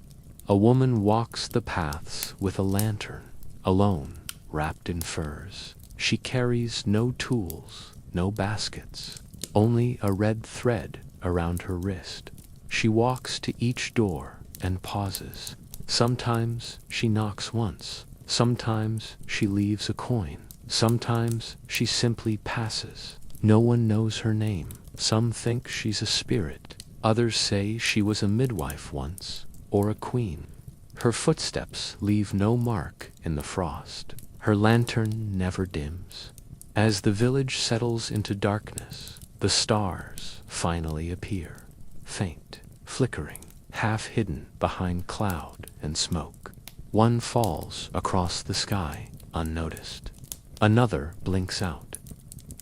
A woman walks the paths with a lantern, alone, wrapped in furs. She carries no tools, no baskets, only a red thread around her wrist. She walks to each door and pauses. Sometimes she knocks once. Sometimes she leaves a coin. Sometimes she simply passes. No one knows her name. Some think she's a spirit. Others say she was a midwife once, or a queen. Her footsteps leave no mark in the frost. Her lantern never dims. As the village settles into darkness, the stars finally appear, faint, flickering, half hidden behind cloud and smoke. One falls across the sky, unnoticed. Another blinks out.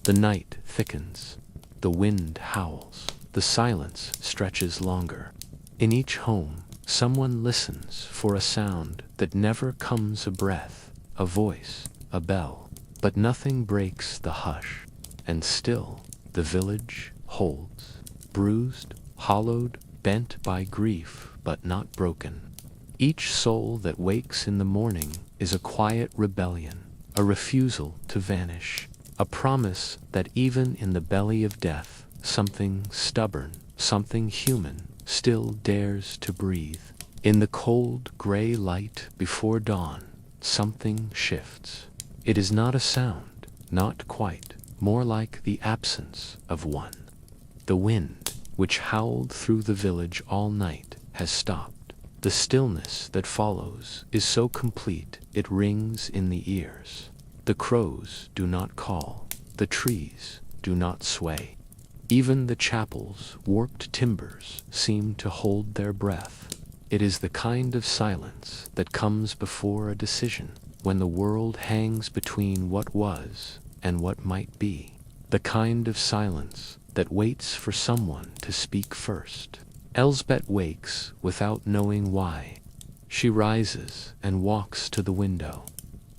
The night thickens. The wind howls. The silence stretches longer. In each home, someone listens for a sound that never comes, a breath, a voice, a bell. But nothing breaks the hush. And still, the village holds. bruised, hollowed, bent by grief, but not broken. Each soul that wakes in the morning is a quiet rebellion, a refusal to vanish, a promise that even in the belly of death, something stubborn, something human, still dares to breathe. In the cold, gray light before dawn, something shifts. It is not a sound, not quite, more like the absence of one. The wind, which howled through the village all night, has stopped. The stillness that follows is so complete it rings in the ears. The crows do not call, the trees do not sway. Even the chapel's warped timbers seem to hold their breath. It is the kind of silence that comes before a decision, when the world hangs between what was and what might be. The kind of silence that waits for someone to speak first. Elsbeth wakes without knowing why. She rises and walks to the window.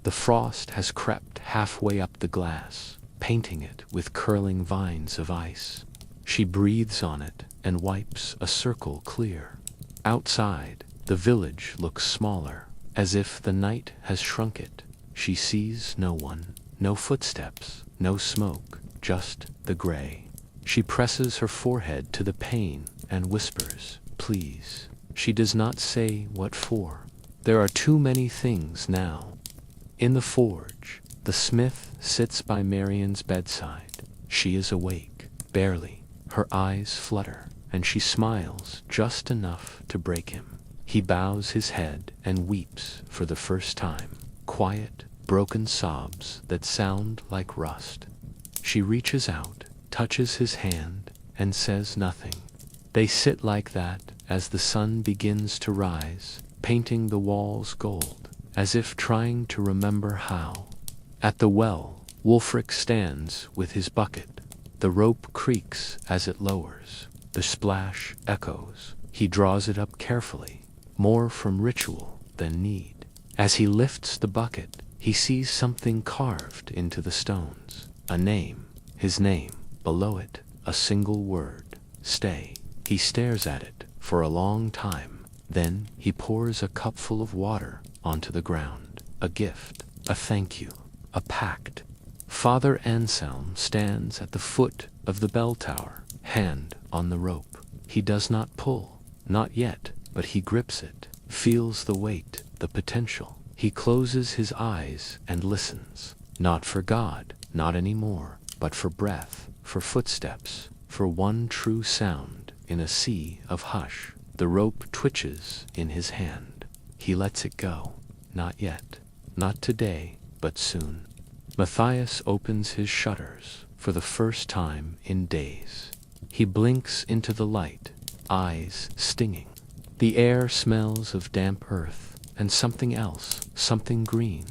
The frost has crept halfway up the glass, painting it with curling vines of ice. She breathes on it and wipes a circle clear. Outside, the village looks smaller, as if the night has shrunk it. She sees no one, no footsteps, no smoke, just the gray. She presses her forehead to the pane and whispers, "Please." She does not say what for. There are too many things now. In the forge, the smith sits by Marion's bedside. She is awake, barely. Her eyes flutter, and she smiles just enough to break him. He bows his head and weeps for the first time. Quiet, broken sobs that sound like rust. She reaches out, touches his hand, and says nothing. They sit like that as the sun begins to rise, painting the walls gold, as if trying to remember how. At the well, Wulfric stands with his bucket. The rope creaks as it lowers. The splash echoes. He draws it up carefully, more from ritual than need. As he lifts the bucket, he sees something carved into the stones. A name, his name. Below it, a single word, "Stay." He stares at it for a long time. Then he pours a cupful of water onto the ground. A gift, a thank you, a pact. Father Anselm stands at the foot of the bell tower, hand on the rope. He does not pull, not yet, but he grips it, feels the weight, the potential. He closes his eyes and listens. Not for God, not anymore, but for breath, for footsteps, for one true sound in a sea of hush. The rope twitches in his hand. He lets it go. Not yet. Not today, but soon. Matthias opens his shutters for the first time in days. He blinks into the light, eyes stinging. The air smells of damp earth and something else, something green.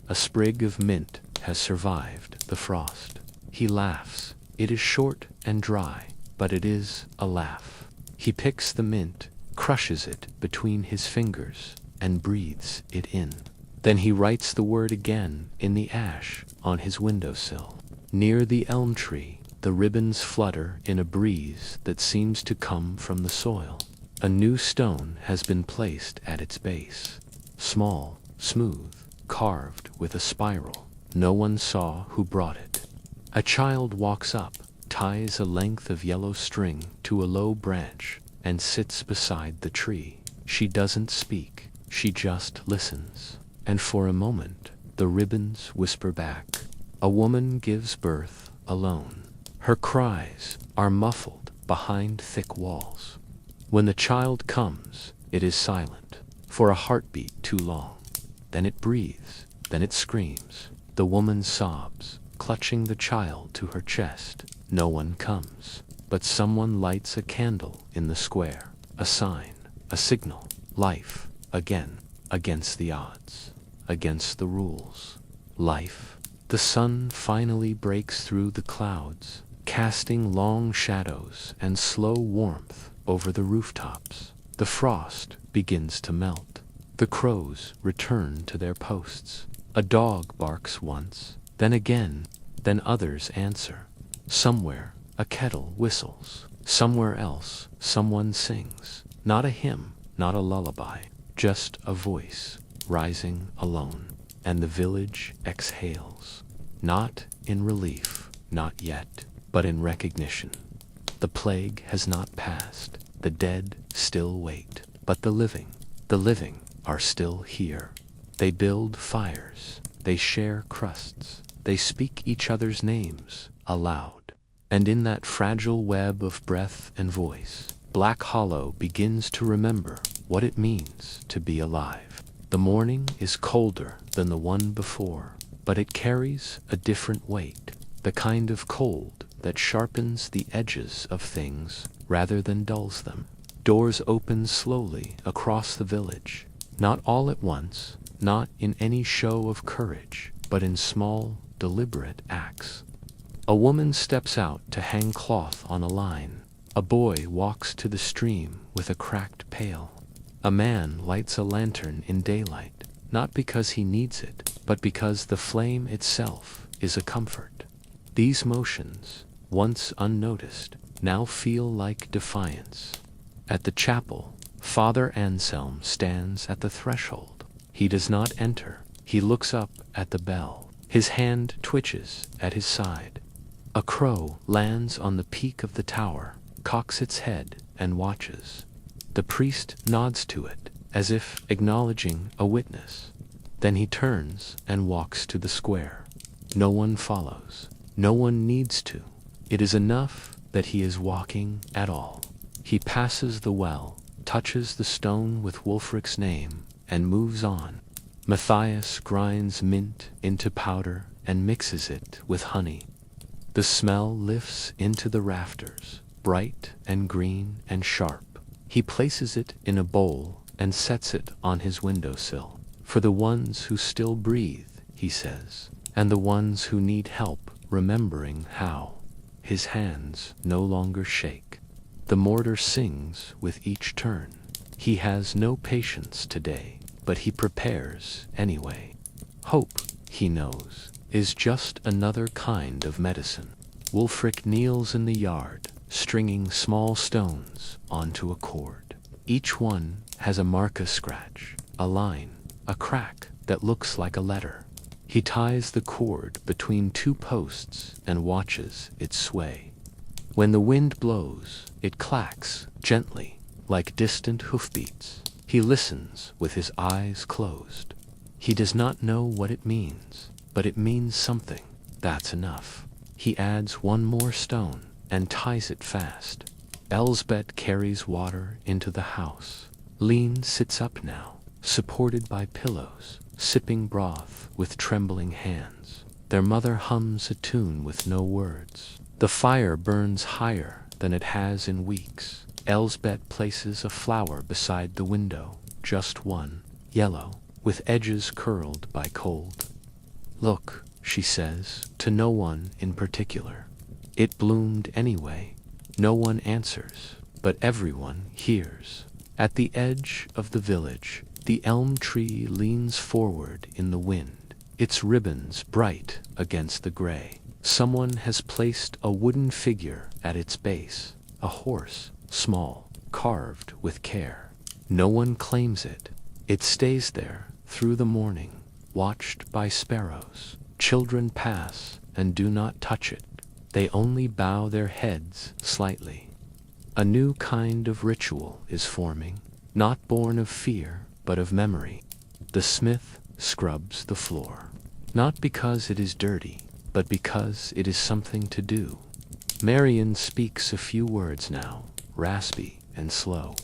A sprig of mint has survived the frost. He laughs. It is short and dry, but it is a laugh. He picks the mint, crushes it between his fingers, and breathes it in. Then he writes the word again in the ash on his windowsill. Near the elm tree, the ribbons flutter in a breeze that seems to come from the soil. A new stone has been placed at its base. Small, smooth, carved with a spiral. No one saw who brought it. A child walks up, ties a length of yellow string to a low branch, and sits beside the tree. She doesn't speak, she just listens. And for a moment, the ribbons whisper back. A woman gives birth alone. Her cries are muffled behind thick walls. When the child comes, it is silent, for a heartbeat too long. Then it breathes, then it screams. The woman sobs, clutching the child to her chest. No one comes, but someone lights a candle in the square. A sign, a signal, life, again, against the odds, against the rules. Life. The sun finally breaks through the clouds, casting long shadows and slow warmth over the rooftops. The frost begins to melt. The crows return to their posts. A dog barks once, then again, then others answer. Somewhere, a kettle whistles. Somewhere else, someone sings. Not a hymn, not a lullaby, just a voice, rising alone. And the village exhales. Not in relief, not yet, but in recognition. The plague has not passed. The dead still wait. But the living are still here. They build fires. They share crusts. They speak each other's names aloud. And in that fragile web of breath and voice, Black Hollow begins to remember what it means to be alive. The morning is colder than the one before, but it carries a different weight, the kind of cold that sharpens the edges of things rather than dulls them. Doors open slowly across the village, not all at once, not in any show of courage, but in small, deliberate acts. A woman steps out to hang cloth on a line. A boy walks to the stream with a cracked pail. A man lights a lantern in daylight, not because he needs it, but because the flame itself is a comfort. These motions, once unnoticed, now feel like defiance. At the chapel, Father Anselm stands at the threshold. He does not enter. He looks up at the bell. His hand twitches at his side. A crow lands on the peak of the tower, cocks its head, and watches. The priest nods to it, as if acknowledging a witness. Then he turns and walks to the square. No one follows. No one needs to. It is enough that he is walking at all. He passes the well, touches the stone with Wulfric's name, and moves on. Matthias grinds mint into powder and mixes it with honey. The smell lifts into the rafters, bright and green and sharp. He places it in a bowl and sets it on his windowsill. For the ones who still breathe, he says, and the ones who need help remembering how. His hands no longer shake. The mortar sings with each turn. He has no patience today, but he prepares anyway. Hope, he knows, is just another kind of medicine. Wulfric kneels in the yard, stringing small stones onto a cord. Each one has a marca scratch, a line, a crack that looks like a letter. He ties the cord between two posts and watches it sway. When the wind blows, it clacks gently, like distant hoofbeats. He listens with his eyes closed. He does not know what it means, but it means something. That's enough. He adds one more stone and ties it fast. Elsbeth carries water into the house. Lean sits up now, supported by pillows, sipping broth with trembling hands. Their mother hums a tune with no words. The fire burns higher than it has in weeks. Elsbeth places a flower beside the window, just one, yellow, with edges curled by cold. Look, she says, to no one in particular. It bloomed anyway. No one answers, but everyone hears. At the edge of the village, the elm tree leans forward in the wind, its ribbons bright against the gray. Someone has placed a wooden figure at its base, a horse, small, carved with care. No one claims it. It stays there through the morning, watched by sparrows. Children pass and do not touch it. They only bow their heads slightly. A new kind of ritual is forming, not born of fear, but of memory. The smith scrubs the floor, not because it is dirty, but because it is something to do. Marion speaks a few words now, raspy and slow.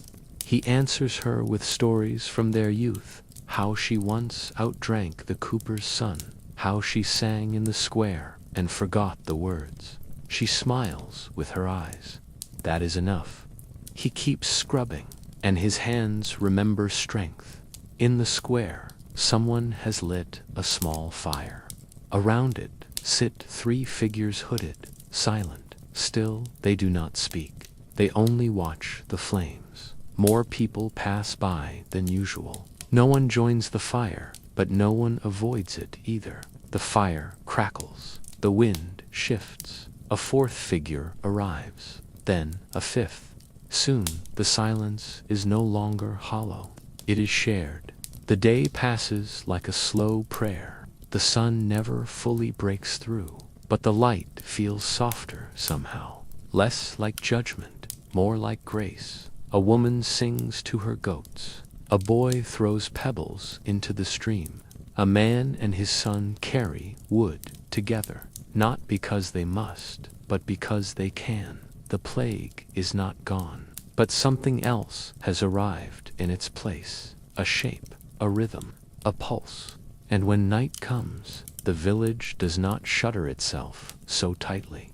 He answers her with stories from their youth, how she once outdrank the cooper's son, how she sang in the square and forgot the words. She smiles with her eyes. That is enough. He keeps scrubbing, and his hands remember strength. In the square, someone has lit a small fire. Around it sit 3 figures hooded, silent. Still, they do not speak. They only watch the flames. More people pass by than usual. No one joins the fire, but no one avoids it either. The fire crackles. The wind shifts. A 4th figure arrives. then a fifth. Soon the silence is no longer hollow. It is shared. The day passes like a slow prayer. The sun never fully breaks through, but the light feels softer somehow. Less like judgment, more like grace. A woman sings to her goats. A boy throws pebbles into the stream. A man and his son carry wood together, not because they must, but because they can. The plague is not gone, but something else has arrived in its place. A shape, a rhythm, a pulse. And when night comes, the village does not shutter itself so tightly.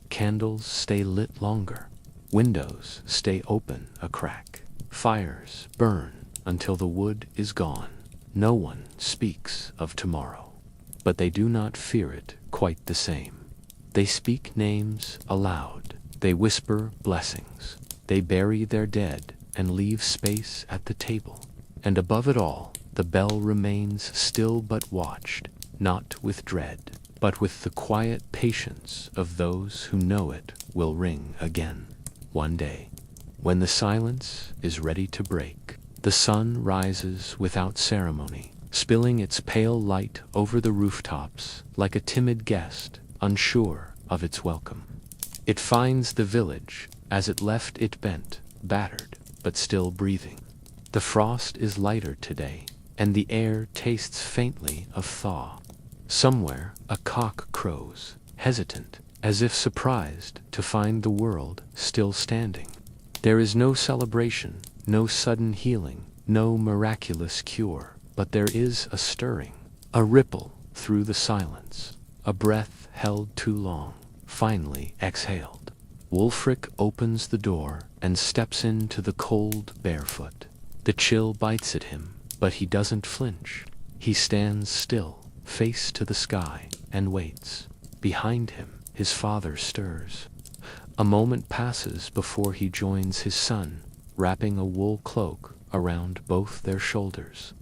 Candles stay lit longer. Windows stay open a crack. Fires burn until the wood is gone. No one speaks of tomorrow, but they do not fear it quite the same. They speak names aloud. They whisper blessings. They bury their dead and leave space at the table. And above it all, the bell remains still but watched, not with dread, but with the quiet patience of those who know it will ring again. One day, when the silence is ready to break, the sun rises without ceremony, spilling its pale light over the rooftops like a timid guest, unsure of its welcome. It finds the village as it left it bent, battered, but still breathing. The frost is lighter today, and the air tastes faintly of thaw. Somewhere a cock crows, hesitant, as if surprised to find the world still standing. There is no celebration, no sudden healing, no miraculous cure, but there is a stirring, a ripple through the silence, a breath held too long, finally exhaled. Wulfric opens the door and steps into the cold barefoot. The chill bites at him, but he doesn't flinch. He stands still, face to the sky, and waits. Behind him, his father stirs. A moment passes before he joins his son, wrapping a wool cloak around both their shoulders.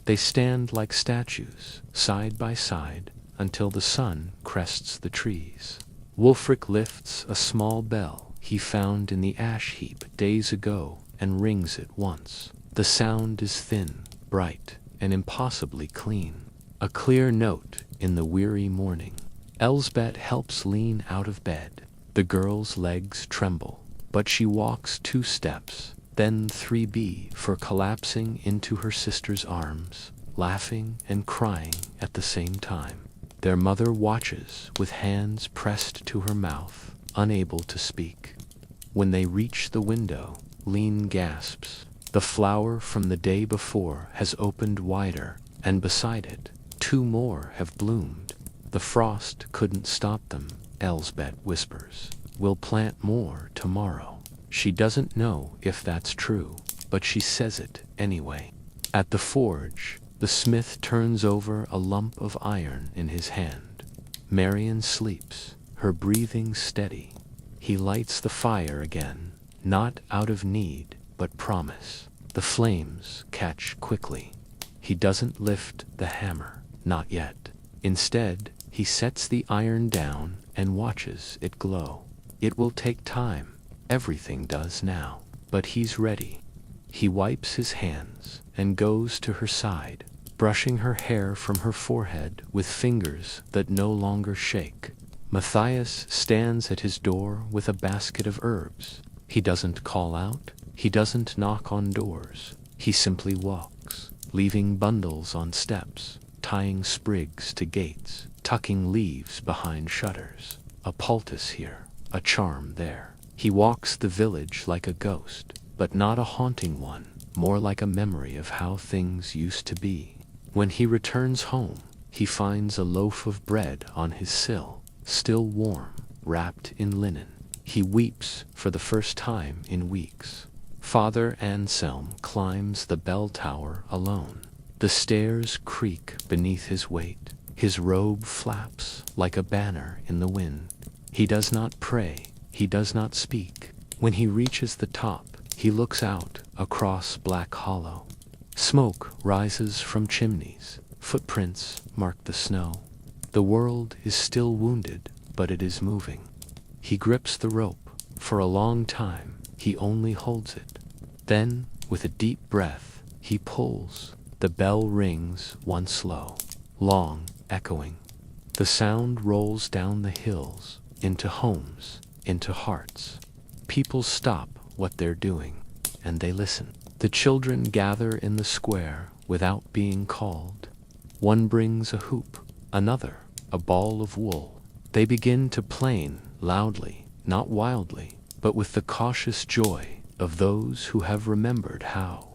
They stand like statues, side by side, until the sun crests the trees. Wulfric lifts a small bell he found in the ash heap days ago and rings it once. The sound is thin, bright, and impossibly clean. A clear note in the weary morning. Elsbeth helps lean out of bed. The girl's legs tremble, but she walks 2 steps, then 3 for collapsing into her sister's arms, laughing and crying at the same time. Their mother watches with hands pressed to her mouth, unable to speak. When they reach the window, Lean gasps. The flower from the day before has opened wider, and beside it, 2 more have bloomed. The frost couldn't stop them, Elsbeth whispers. We'll plant more tomorrow. She doesn't know if that's true, but she says it anyway. At the forge, the smith turns over a lump of iron in his hand. Marion sleeps, her breathing steady. He lights the fire again, not out of need, but promise. The flames catch quickly. He doesn't lift the hammer, not yet. Instead, he sets the iron down and watches it glow. It will take time. Everything does now. But he's ready. He wipes his hands and goes to her side, brushing her hair from her forehead with fingers that no longer shake. Matthias stands at his door with a basket of herbs. He doesn't call out. He doesn't knock on doors. He simply walks, leaving bundles on steps, tying sprigs to gates, tucking leaves behind shutters. A poultice here, a charm there. He walks the village like a ghost, but not a haunting one, more like a memory of how things used to be. When he returns home, he finds a loaf of bread on his sill, still warm, wrapped in linen. He weeps for the first time in weeks. Father Anselm climbs the bell tower alone. The stairs creak beneath his weight. His robe flaps like a banner in the wind. He does not pray. He does not speak. When he reaches the top, he looks out across Black Hollow. Smoke rises from chimneys. Footprints mark the snow. The world is still wounded, but it is moving. He grips the rope, For a long time, he only holds it. Then, with a deep breath, he pulls. The bell rings once low, long, echoing. The sound rolls down the hills, into homes, into hearts. People stop what they're doing, and they listen. The children gather in the square without being called. One brings a hoop, another a ball of wool. They begin to plane loudly, not wildly, but with the cautious joy of those who have remembered how.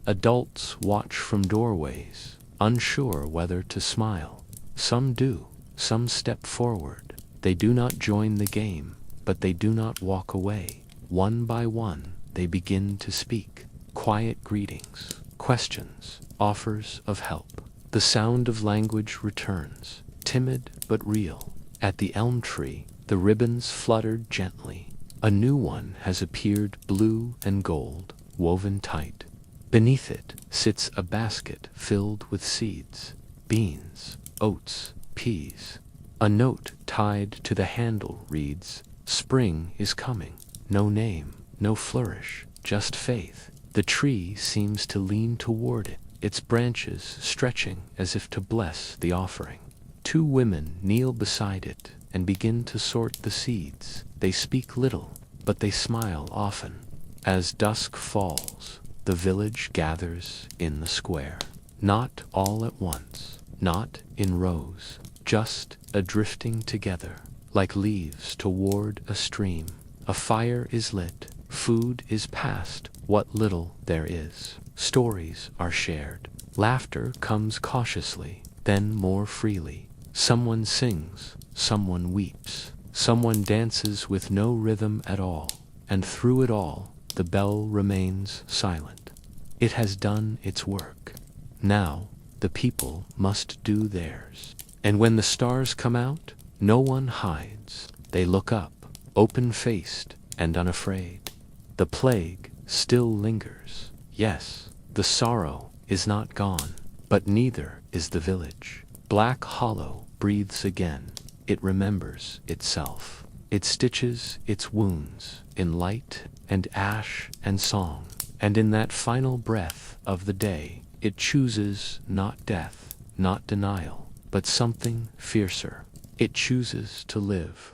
Adults watch from doorways, unsure whether to smile. Some do, some step forward. They do not join the game, but they do not walk away. One by one, they begin to speak. Quiet greetings, questions, offers of help. The sound of language returns, timid but real. At the elm tree, the ribbons fluttered gently. A new one has appeared, blue and gold, woven tight. Beneath it sits a basket filled with seeds, beans, oats, peas. A note tied to the handle reads, "Spring is coming." No name, no flourish, just faith. The tree seems to lean toward it, its branches stretching as if to bless the offering. Two women kneel beside it and begin to sort the seeds. They speak little, but they smile often. As dusk falls, the village gathers in the square. Not all at once, not in rows, just a drifting together, like leaves toward a stream. A fire is lit, food is passed, what little there is. Stories are shared. Laughter comes cautiously, then more freely. Someone sings, someone weeps, someone dances with no rhythm at all, and through it all, the bell remains silent. It has done its work. Now, the people must do theirs. And when the stars come out, no one hides. They look up, open-faced and unafraid. The plague still lingers. Yes, the sorrow is not gone, but neither is the village. Black Hollow breathes again. It remembers itself. It stitches its wounds in light and ash and song. And in that final breath of the day, it chooses not death, not denial, but something fiercer. It chooses to live.